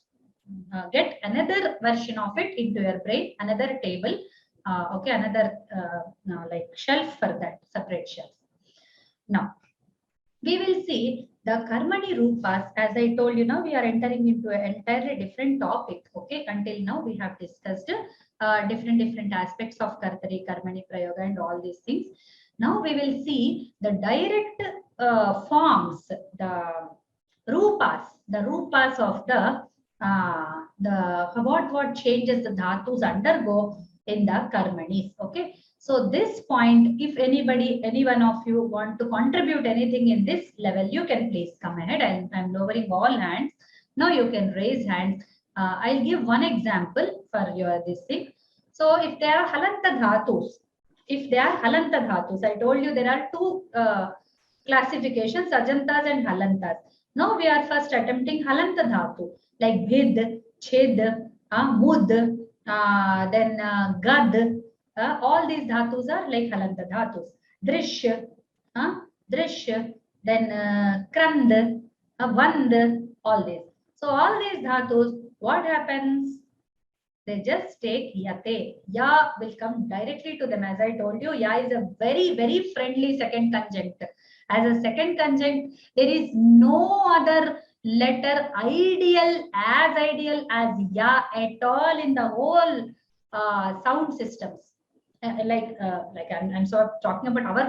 [SPEAKER 1] get another version of it into your brain, another table, okay, another like shelf for that, separate shelf. Now, we will see the karmani rupas. As I told you, now we are entering into an entirely different topic. Okay, until now we have discussed different aspects of kartari, karmani, prayoga, and all these things. Now we will see the direct forms, the rupas of the what changes the dhatus undergo in the karmanis. Okay, so this point, if any one of you want to contribute anything in this level, you can please come ahead. I'm lowering all hands. Now you can raise hands. I'll give one example for your this thing. So if there are halanta dhatus, I told you there are two classifications, ajantas and halantas. Now we are first attempting halanta dhatu, like bhid, chhed, mud, then gad. All these dhatus are like halanta dhatus. Drishya, then krand, vand, all these. So all these dhatus, what happens? They just take yate. Ya will come directly to them. As I told you, ya is a very friendly second conjunct. As a second conjunct, there is no other letter ideal as ya at all in the whole sound systems. I'm sort of talking about our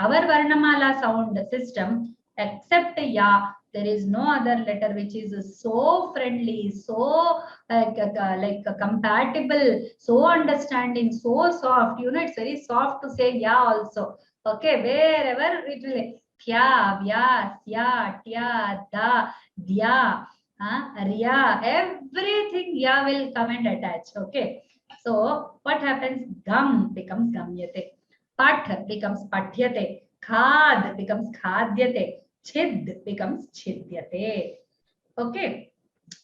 [SPEAKER 1] Varnamala sound system, except ya, there is no other letter which is so friendly, so compatible, so understanding, so soft. You know, it's very soft to say ya also. Okay, wherever it will, kya, vya, sya, tya, da, dya, riya, everything ya will come and attach. Okay, so what happens? Gam becomes gamyate, pat becomes pathyate, khad becomes khadyate, chid becomes chidyate. Okay,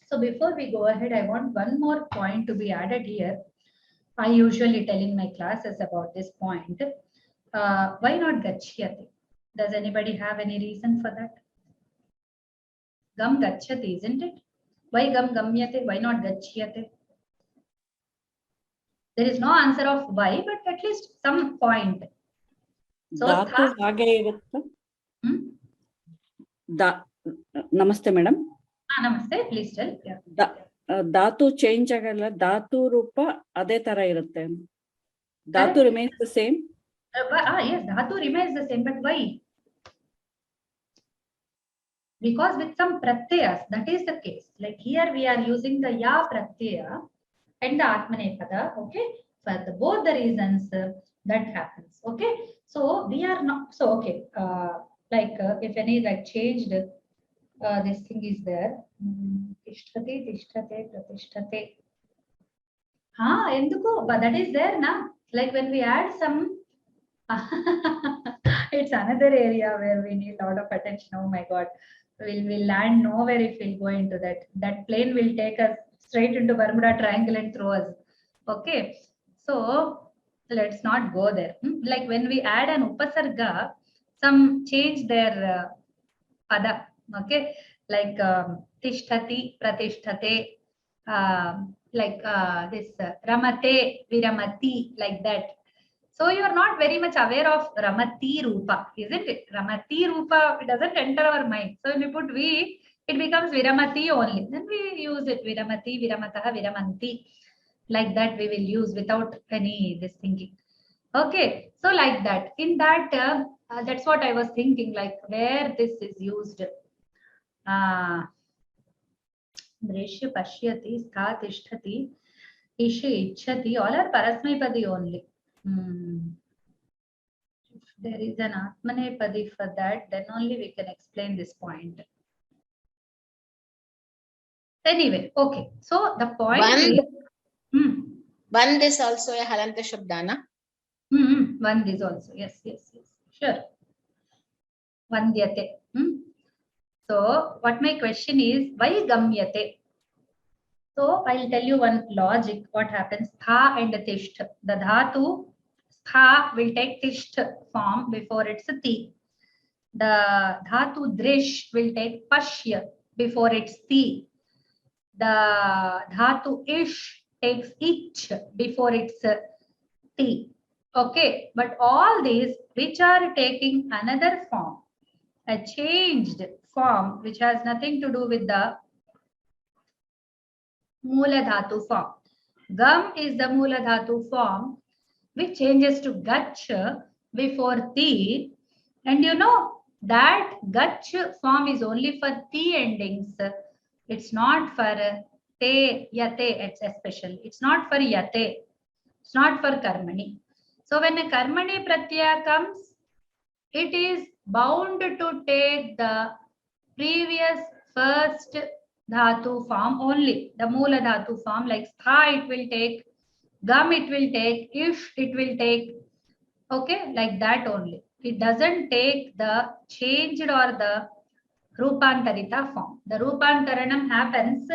[SPEAKER 1] so before we go ahead, I want one more point to be added here. I usually tell in my classes about this point. Why not gachyate? Does anybody have any reason for that? Gam gachyate, isn't it? Why gam gamyate? Why not gachyate? There is no answer of why, but at least some point. So
[SPEAKER 8] Dhatu hage irutte. Namaste, madam.
[SPEAKER 1] Namaste, please tell. Yeah.
[SPEAKER 8] Dhatu change agalla. Dhatu rupa ade tara irutte. Dhatu remains the same.
[SPEAKER 1] Yes, dhatu remains the same, but why? Because with some pratyayas, that is the case. Like here we are using the ya pratyaya and the atmanepada, okay? For both the reasons that happens, okay? So we are not, so okay, if any like changed, this thing is there. Tishthate, tishthate, pratisthate. Enduko, but that is there now. Like when we add some, it's another area where we need a lot of attention. Oh my God. We'll land nowhere if we'll go into that. That plane will take us straight into Bermuda Triangle and throw us. Okay. So let's not go there. Like when we add an upasarga, some change their pada. Okay. Like tishthati, pratisthate, this ramate, viramati, like that. So you are not very much aware of Ramati Rupa, isn't it? Ramati Rupa, it doesn't enter our mind. So when we put V, it becomes Viramati only. Then we use it Viramati, Viramataha, Viramanti. Like that we will use without any this thinking. Okay, so like that. In that, that's what I was thinking, like where this is used. Dreshya Pashyati, Stha Tishtati, Isha Ichhati, all are Parasmaipadi only. If there is an Atmanepadi for that, then only we can explain this point. Anyway, okay. So the point is...
[SPEAKER 5] One is also a Halanta Shabdana.
[SPEAKER 1] One is also. Yes. Sure. Vandyate. So what my question is, why Gamyate? So I'll tell you one logic, what happens. Tha and Tisht. The dhatu Tha will take Tisht form before it's a Ti. The dhatu Drish will take Pashya before it's Ti. The dhatu Ish takes Ich before it's Ti. Okay, but all these which are taking another form, a changed form which has nothing to do with the Mula Dhatu form. Gam is the Mula Dhatu form which changes to Gach before Ti. And you know that Gach form is only for Ti endings. It's not for Te, Yate especially. It's not for Yate. It's not for Karmani. So when a Karmani Pratyaya comes, it is bound to take the previous first dhatu form only, the Mula Dhatu form, like Stha it will take, Gam it will take, Ish it will take, okay, like that only. It doesn't take the changed or the Rupantarita form. The Rupantaranam happens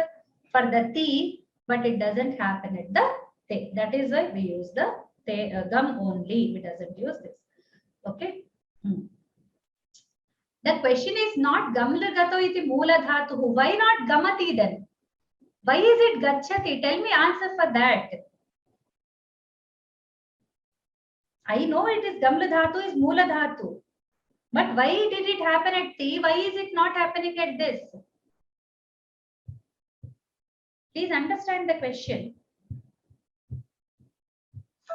[SPEAKER 1] for the Ti, but it doesn't happen at the Te. That is why we use the Gam only. We doesn't use this. Okay. The question is not Gamlagato iti Mula Dhatu. Why not Gamati then? Why is it Gachati? Tell me answer for that. I know it is Gamla Dhatu is Mula Dhatu. But why did it happen at Ti? Why is it not happening at this? Please understand the question.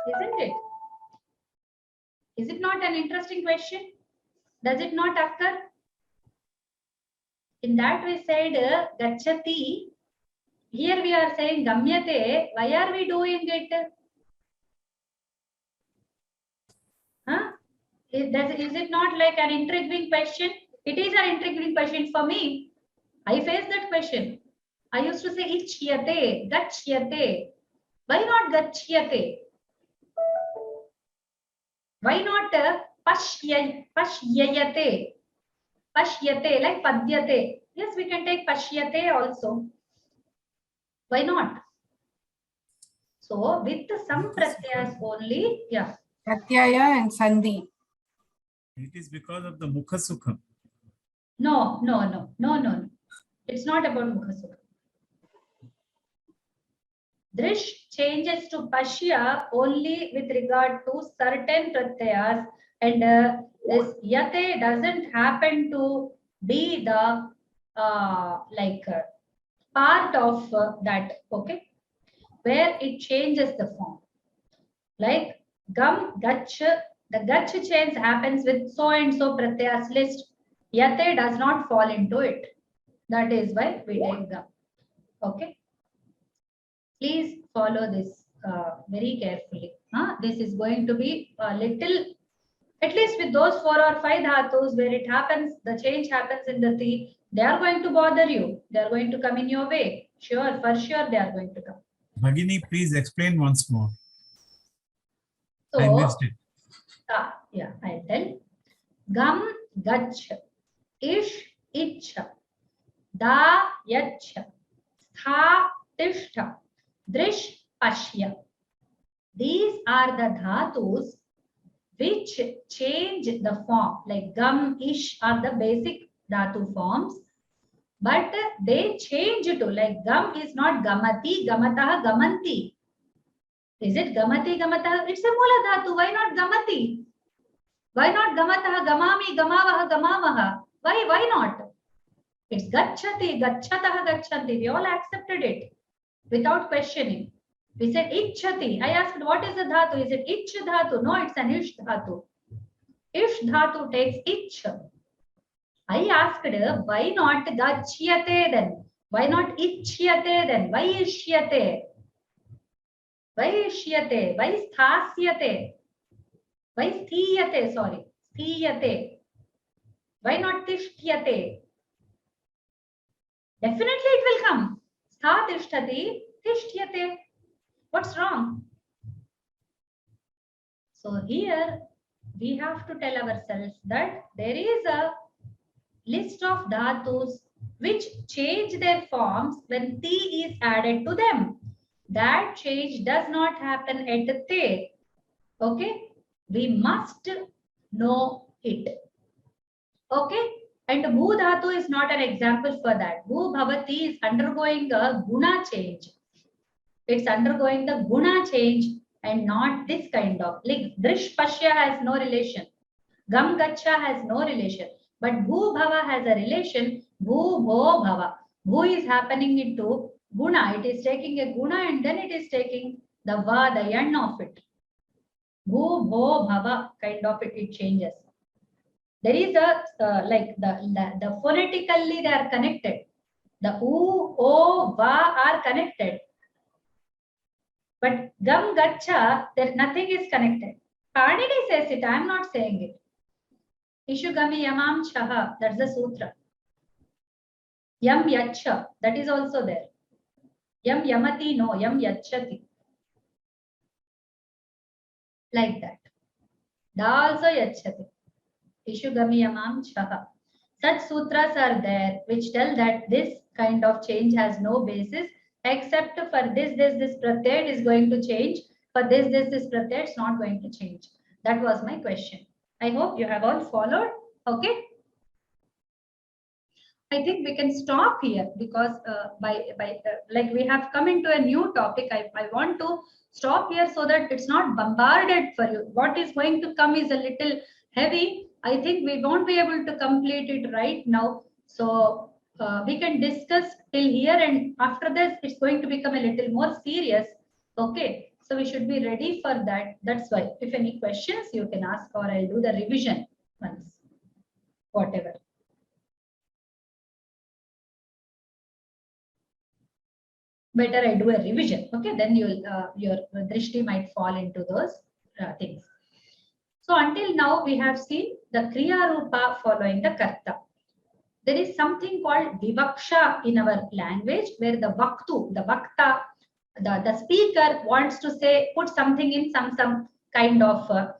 [SPEAKER 1] Isn't it? Is it not an interesting question? Does it not occur? In that we said Gachati. Here we are saying Gamyate. Why are we doing it? Is it not like an intriguing question? It is an intriguing question for me. I face that question. I used to say Ichyate, Gachyate. Why not Gachyate? Why not Pashyayate? Pashyate, like Padyate. Yes, we can take Pashyate also. Why not? So with some pratyas only, yeah.
[SPEAKER 4] Pratyaya and Sandhi.
[SPEAKER 9] It is because of the Mukha Sukha.
[SPEAKER 1] No. It's not about Mukha Sukha. Drish changes to Pashya only with regard to certain pratyas, and this Yate doesn't happen to be the part of that, okay, where it changes the form. Like Gam, Gach, the Gach change happens with so and so pratyas list. Yate does not fall into it. That is why we take Gam. Okay. Please follow this very carefully. This is going to be a little, at least with those 4 or 5 dhatus where it happens, the change happens in the ti, they are going to bother you. They are going to come in your way. Sure, for sure they are going to come.
[SPEAKER 9] Bhagini, please explain once more.
[SPEAKER 1] So,
[SPEAKER 9] I missed it.
[SPEAKER 1] Yeah, I'll tell. Gam, Gach, Ish, Ichha, Da, Yachha, Stha, Tishtha, Drish, Pashya. These are the dhatus which change the form. Like Gam, Ish are the basic dhatu forms, but they change to, like Gam is not Gamati, Gamataha, Gamanti. Is it Gamati, Gamataha? It's a Mula dhatu. Why not Gamati? Why not Gamataha, Gamami, Gamavaha, Gamamaha? Why not? It's Gachati, Gachataha, Gachanti. We all accepted it without questioning. We said Ichchati. I asked, what is the dhatu? Is it Ich dhatu? No, it's an Ish dhatu. Ish dhatu takes Ich. I asked, why not Gachyate then? Why not Ichyate then? Why Ishyate? Why Ishyate? Why Sthasyate? Why Sthiyate? Sorry. Sthiyate. Why not Tishtyate? Definitely it will come. Stha Tishtati, Tishtyate. What's wrong? So here we have to tell ourselves that there is a list of dhatus which change their forms when ti is added to them. That change does not happen at te. Okay? We must know it. Okay? And bhu dhatu is not an example for that. Bhu bhavati is undergoing a guna change. It's undergoing the guna change and not this kind of. Like drish pashya has no relation. Gam gacha has no relation. But bhu bhava has a relation. Bhu bho bhava. Bhu is happening into guna. It is taking a guna and then it is taking the va, the yan of it. Bhu bho bhava kind of it changes. There is a like the phonetically they are connected. The u, o, va are connected. But gam gacha, there nothing is connected. Panini says it, I am not saying it. Ishu gami yamam chaha, that's the sutra. Yam yacha, that is also there. Yam yamati, no, yam yachati. Like that. Da also yachati. Ishu gami yamam chaha. Such sutras are there which tell that this kind of change has no basis. Except for this pratyay is going to change. For this pratyay is not going to change. That was my question. I hope you have all followed. Okay. I think we can stop here because like we have come into a new topic. I want to stop here so that it's not bombarded for you. What is going to come is a little heavy. I think we won't be able to complete it right now. So we can discuss till here, and after this it's going to become a little more serious. Okay, so we should be ready for that. That's why if any questions you can ask, or I'll do the revision once, whatever. Better I do a revision. Okay, then you'll your drishti might fall into those things. So until now we have seen the kriya rupa following the karta. There is something called vivaksha in our language where the vaktu, the vakta, the speaker wants to say, put something in some kind of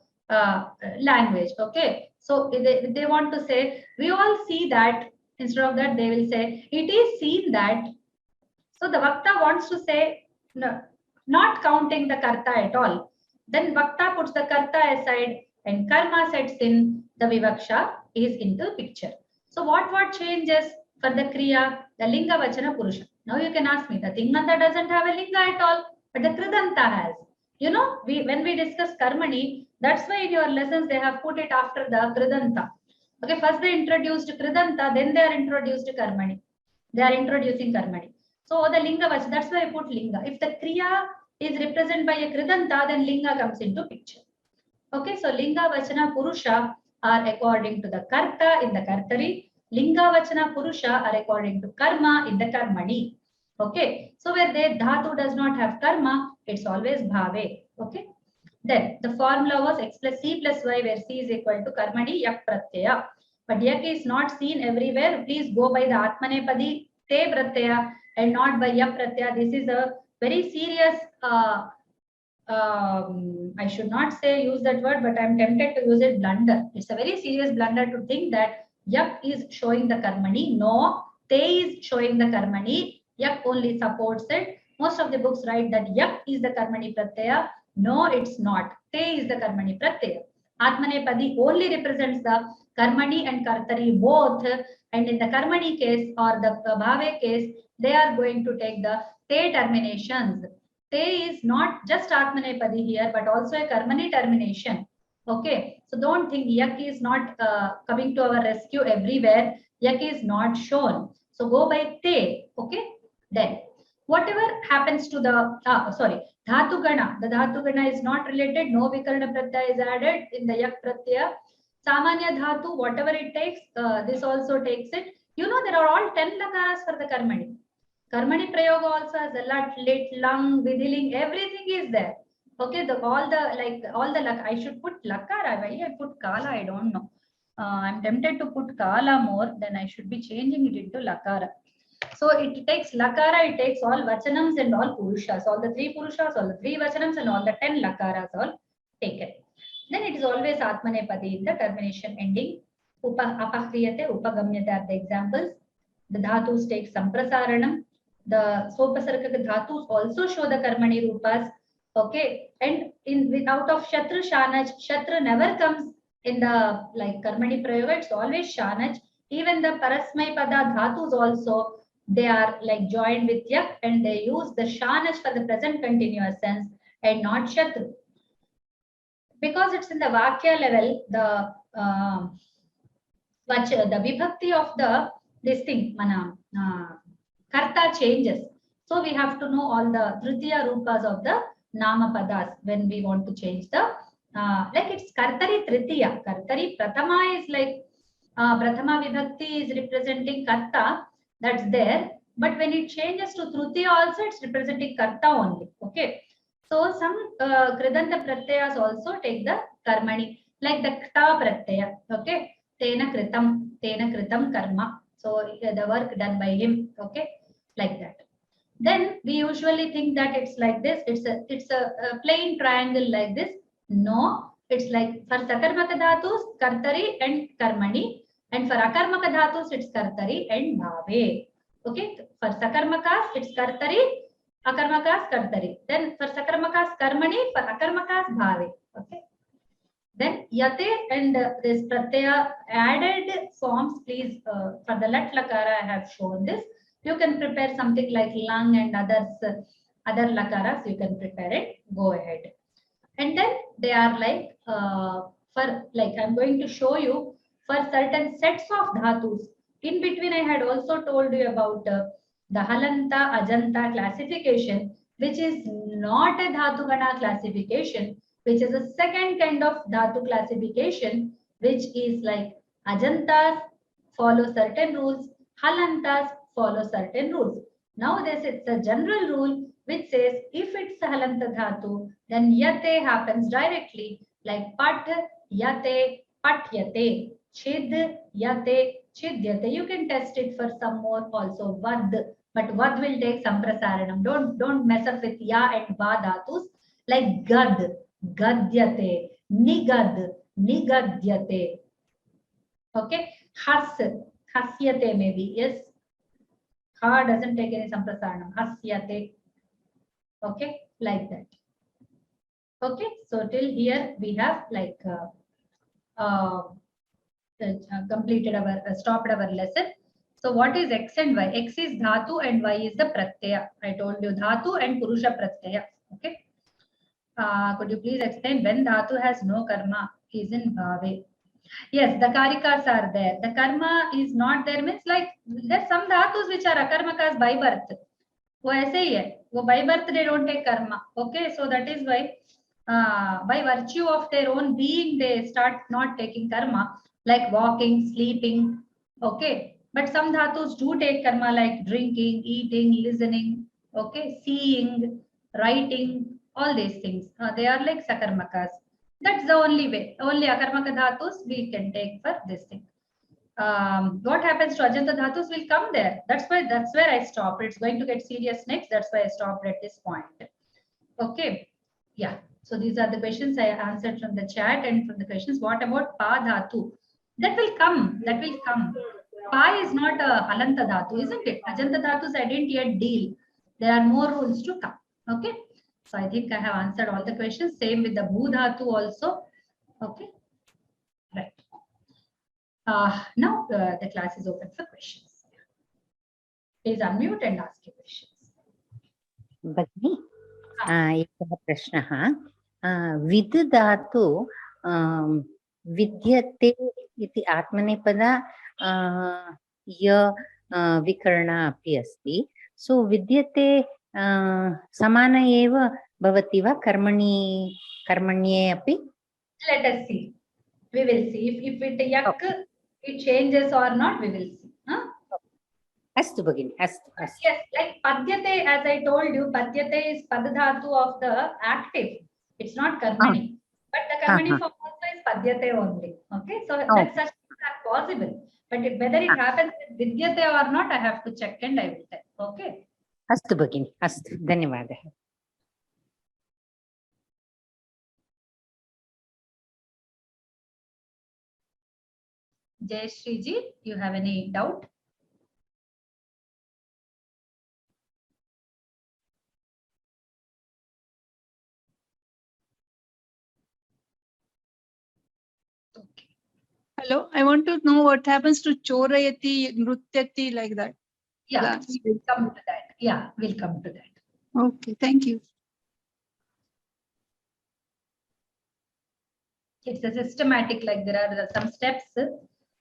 [SPEAKER 1] language. Okay, so they want to say, we all see that. Instead of that, they will say, it is seen that. So the vakta wants to say, no, not counting the karta at all. Then Vakta puts the karta aside and karma sets in, the Vivaksha is into picture. So what changes for the Kriya? The Linga Vachana Purusha. Now you can ask me, the Tinganta doesn't have a Linga at all, but the Kridanta has. You know, when we discuss Karmani, that's why in your lessons they have put it after the Kridanta. Okay, first they introduced Kridanta, then they are introduced Karmani. They are introducing Karmani. So the Linga Vachana, that's why I put Linga. If the Kriya is represented by a Kridanta, then Linga comes into picture. Okay, so Linga Vachana Purusha are according to the Karta in the Kartari. Linga Vachana Purusha are according to Karma in the Karmani. Okay, so where the Dhatu does not have Karma, it's always Bhave. Okay, then the formula was X plus C plus Y, where C is equal to Karmani Yak Pratyaya. But Yak is not seen everywhere. Please go by the Atmanepadi Te Pratyaya and not by Yak Pratyaya. This is a very serious I should not say use that word, but I'm tempted to use it, blunder. It's a very serious blunder to think that Yak is showing the Karmani. No, Te is showing the Karmani. Yak only supports it. Most of the books write that Yak is the Karmani Pratyaya. No, it's not. Te is the Karmani Pratyaya. Atmanepadi only represents the Karmani and Kartari both. And in the Karmani case or the Bhave case, they are going to take the Te terminations. Te is not just Atmanepadi here, but also a Karmani termination. Okay, so don't think Yak is not coming to our rescue everywhere. Yak is not shown. So go by Te. Okay, then whatever happens to the Dhatu Gana. The Dhatu Gana is not related. No Vikarna Pratyaya is added in the Yak Pratyaya. Samanya Dhatu, whatever it takes, this also takes it. You know, there are all 10 lakaras for the Karmani. Karmani Prayoga also has a lat, lit, lung, vidiling, everything is there. Okay, all the I should put lakara. Why I put kala, I don't know. I'm tempted to put kala more, then I should be changing it into lakara. So it takes lakara, it takes all vachanams and all purushas, all the 3 purushas, all the 3 vachanams and all the 10 lakaras all taken. Then it is always Atmanepadi in the termination ending. Apahriyate, upagamyate are the examples. The dhatus take samprasaranam. The sopasaraka dhatus also show the karmani rupas. Okay, and without of shatru shanaj, shatru never comes in the karmani prayoga, it's always shanaj. Even the parasmay pada dhatus also, they are joined with yak and they use the shanaj for the present continuous tense and not shatru. Because it's in the vakya level, the vibhakti of this thing, karta changes. So we have to know all the Trutiya rupas of the nama padas when we want to change the, it's Kartari Tritiya. Kartari Prathama is Prathama Vibhakti is representing Karta, that's there. But when it changes to Trutiya also, it's representing Karta only. Okay. So some Kridanta Pratyayas also take the Karmani, like the Kta Pratyaya. Okay. Tena Kritam Karma. So the work done by him. Okay. Like that. Then we usually think that it's like this. It's a plain triangle like this. No, it's like for Sakarmaka Dhatus, Kartari and Karmani. And for Akarmaka Dhatus, it's Kartari and Bhave. Okay. For Sakarmakas, it's Kartari. Akarmakas Kartari. Then for Sakarmakas Karmani, for Akarmakas Bhave. Okay. Then Yate and this Pratyaya added forms, please, for the Lat Lakara I have shown this. You can prepare something like lung and other lakaras, you can prepare it, go ahead. And then they are I'm going to show you for certain sets of dhatus. In between, I had also told you about the Halanta Ajanta classification, which is not a Dhatu Gana classification, which is a second kind of Dhatu classification, which is like Ajantas follow certain rules, Halantas follow certain rules. Now it's a general rule which says if it's a Halanta Dhatu, then Yate happens directly, like Pat, Yate, Patyate, Chid, Yate, Chidyate. You can test it for some more also, Vad, but Vad will take Samprasaranam. Don't mess up with Ya and Va dhatus, like Gad, Gadyate, Nigad, Nigadyate. Okay, Has, Hasyate maybe, yes. Ha doesn't take any Samprasaranam, Hasyate. Okay, like that. Okay, so till here we have like completed our stopped our lesson. So what is X and Y? X is dhatu and Y is the pratyaya. I told you dhatu and purusha pratyaya. Okay. Could you please explain when dhatu has no karma is in bhave? Yes, the karikas are there. The karma is not there means like there's some dhatus which are akarmakas by birth. वो ऐसे ही है, वो by birth they don't take karma. Okay, so that is why by virtue of their own being they start not taking karma, like walking, sleeping. Okay, but some dhatus do take karma, like drinking, eating, listening. Okay, seeing, writing, all these things. They are like sakarmakas. That's the only way. Only akarmaka dhatus we can take for this thing. What happens to Ajanta dhatus will come there. That's where I stopped. It's going to get serious next. That's why I stopped at this point. Okay. Yeah. So these are the questions I answered from the chat and from the questions. What about pa dhatu? That will come. That will come. Pa is not a halanta dhatu, isn't it? Ajanta dhatus I didn't yet deal. There are more rules to come. Okay. So I think I have answered all the questions. Same with the bhu dhatu also. Okay. Right. Now the class is open for questions. Please unmute and ask your questions.
[SPEAKER 10] Bhagini, एकः प्रश्नः विद् धातु विद्यते इति आत्मनेपदा य विकरणा अपि अस्ति. सो विद्यते समान एव भवति वा कर्मण्ये अपि?
[SPEAKER 1] Let us see. We will see if it yak it changes or not. We will see.
[SPEAKER 10] Astu Bhagini, astu.
[SPEAKER 1] Yes, like padyate, as I told you, padyate is padadhatu of the active. It's not karmani. But the karmani form also is padyate only. Okay, so that's such are possible. But whether it happens with vidyate or not, I have to check and I will tell. Okay.
[SPEAKER 10] Astu Bhagini, astu. Dhanyavadah.
[SPEAKER 1] Jay Shriji, you have any doubt? Okay.
[SPEAKER 11] Hello, I want to know what happens to chorayati, nrutyati, like that.
[SPEAKER 1] Yeah, we'll come to that. Yeah, we'll come to that.
[SPEAKER 11] Okay, thank you.
[SPEAKER 1] It's a systematic, like there are some steps.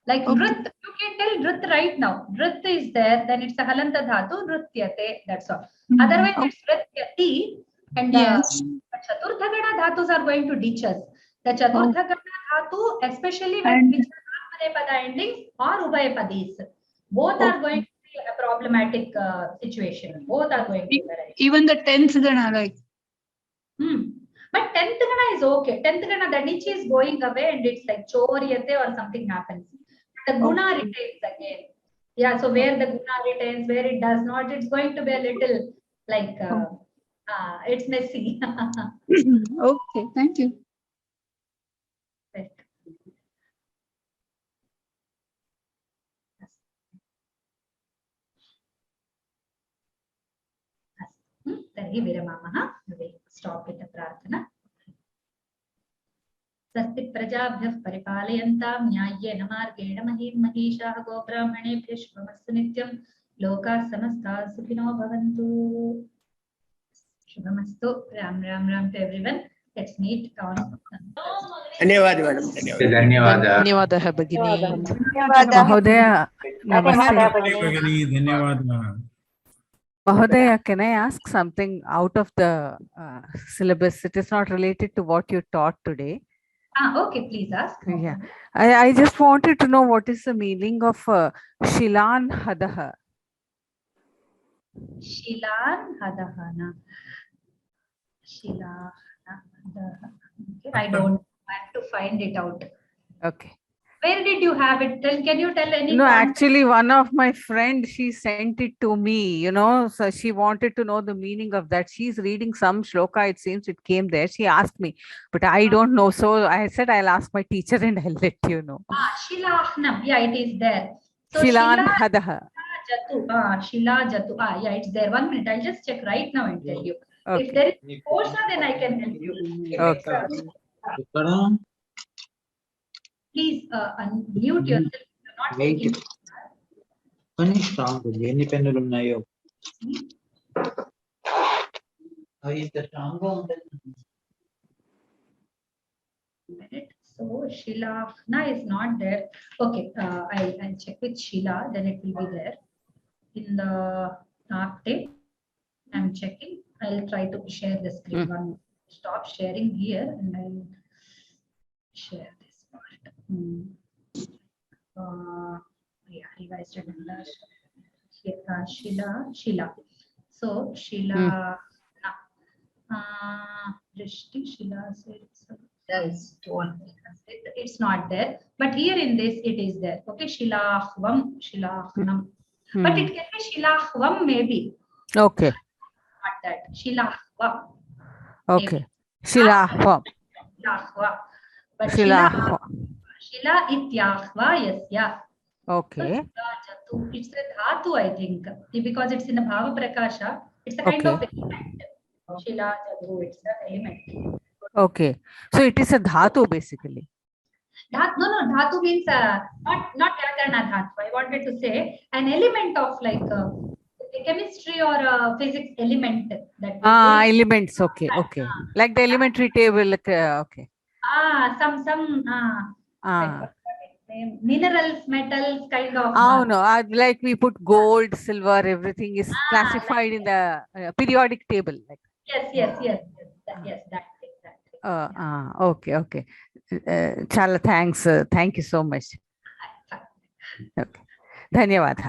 [SPEAKER 1] Like nrit, you can tell nrit right now. Nrit is there, then it's a halanta dhatu, nrutyate, that's all. Otherwise, it's nrutyati, and chaturtha gana dhatus are going to teach us. The chaturtha gana dhatu, especially when which are atmanepada endings or ubhayapadis, both are going to be a problematic situation. Both are going to be very.
[SPEAKER 11] Even the 10th gana, like.
[SPEAKER 1] But 10th gana is okay. 10th gana, the niche is going away and it's like choryate or something happens. The guna retains again. Yeah, so where the guna retains, where it does not, it's going to be a little like, it's messy.
[SPEAKER 11] Okay, thank you.
[SPEAKER 1] Right. Tarhi viramamaha. We will stop with the prarthana. स्वस्ति प्रजाभ्यः परिपालयन्तां न्याय्येन मार्गेण महीं महिषाः गोब्राह्मणेभ्यः शुभमस्तु नित्यं लोकाः समस्ताः सुखिनो भवन्तु शुभमस्तु Ram Ram Ram to everyone. Let's meet on
[SPEAKER 12] धन्यवाद मैडम धन्यवादः
[SPEAKER 13] भगिनी
[SPEAKER 12] महोदय
[SPEAKER 9] धन्यवादः
[SPEAKER 13] Mahodaya, can I ask something out of the syllabus? It is not related to what you taught today.
[SPEAKER 1] Okay, please ask.
[SPEAKER 13] Yeah, I just wanted to know what is the meaning of Shilan Hadaha.
[SPEAKER 1] Shilan Hadahana. Shilan Hadaha. Okay, I don't have to find it out.
[SPEAKER 13] Okay.
[SPEAKER 1] Where did you have it? Can you tell any?
[SPEAKER 13] No, actually, one of my friends, she sent it to me, you know, so she wanted to know the meaning of that. She's reading some shloka, it seems it came there. She asked me, but I don't know. So I said, I'll ask my teacher and I'll let you know.
[SPEAKER 1] Shilahnam. Yeah, it is there. So
[SPEAKER 13] Shilan Hadaha.
[SPEAKER 1] Jatu. Shila Jatu. Yeah, it's there. 1 minute. I'll just check right now and tell you. If there is portion, then I can help you.
[SPEAKER 13] Okay.
[SPEAKER 1] Please unmute yourself. You're not taking.
[SPEAKER 14] కానీ strong ఉంది ఎన్ని పెన్నులు ఉన్నాయో అవి ఇంత strong గా ఉంటుంది.
[SPEAKER 1] So Shilafna is not there. Okay, I'll check with Sheila, then it will be there. In the tape, I'm checking. I'll try to share the screen. One, stop sharing here and I'll share this part. Yeah, revised agenda. Sheila. So Sheila, Drishti, Sheila said it's not there, but here in this it is there. Okay, Shilahvam, Shilahvam, but it can be Shilahvam maybe.
[SPEAKER 13] Okay.
[SPEAKER 1] Not that Shilahvam.
[SPEAKER 13] Okay. Shilahvam.
[SPEAKER 1] Shilahva. But
[SPEAKER 13] Shilahva.
[SPEAKER 1] Shila ityahva, yes, yeah.
[SPEAKER 13] Okay.
[SPEAKER 1] So, it's a dhatu, I think, because it's in a bhava prakasha. It's a kind of element. Shila jadu, it's an element.
[SPEAKER 13] Okay. So it is a dhatu basically.
[SPEAKER 1] No, dhatu means not Vyakarana dhatu. I wanted to say an element of like a chemistry or a physics element. That
[SPEAKER 13] Elements. Okay. Okay. Like the elementary table. Okay.
[SPEAKER 1] Some minerals, metals, kind of.
[SPEAKER 13] Oh no! Like we put gold, silver, everything is classified in the periodic table. Like.
[SPEAKER 1] Yes. That.
[SPEAKER 13] Okay. Chala, thanks. Thank you so much. Okay. Dhanyavada.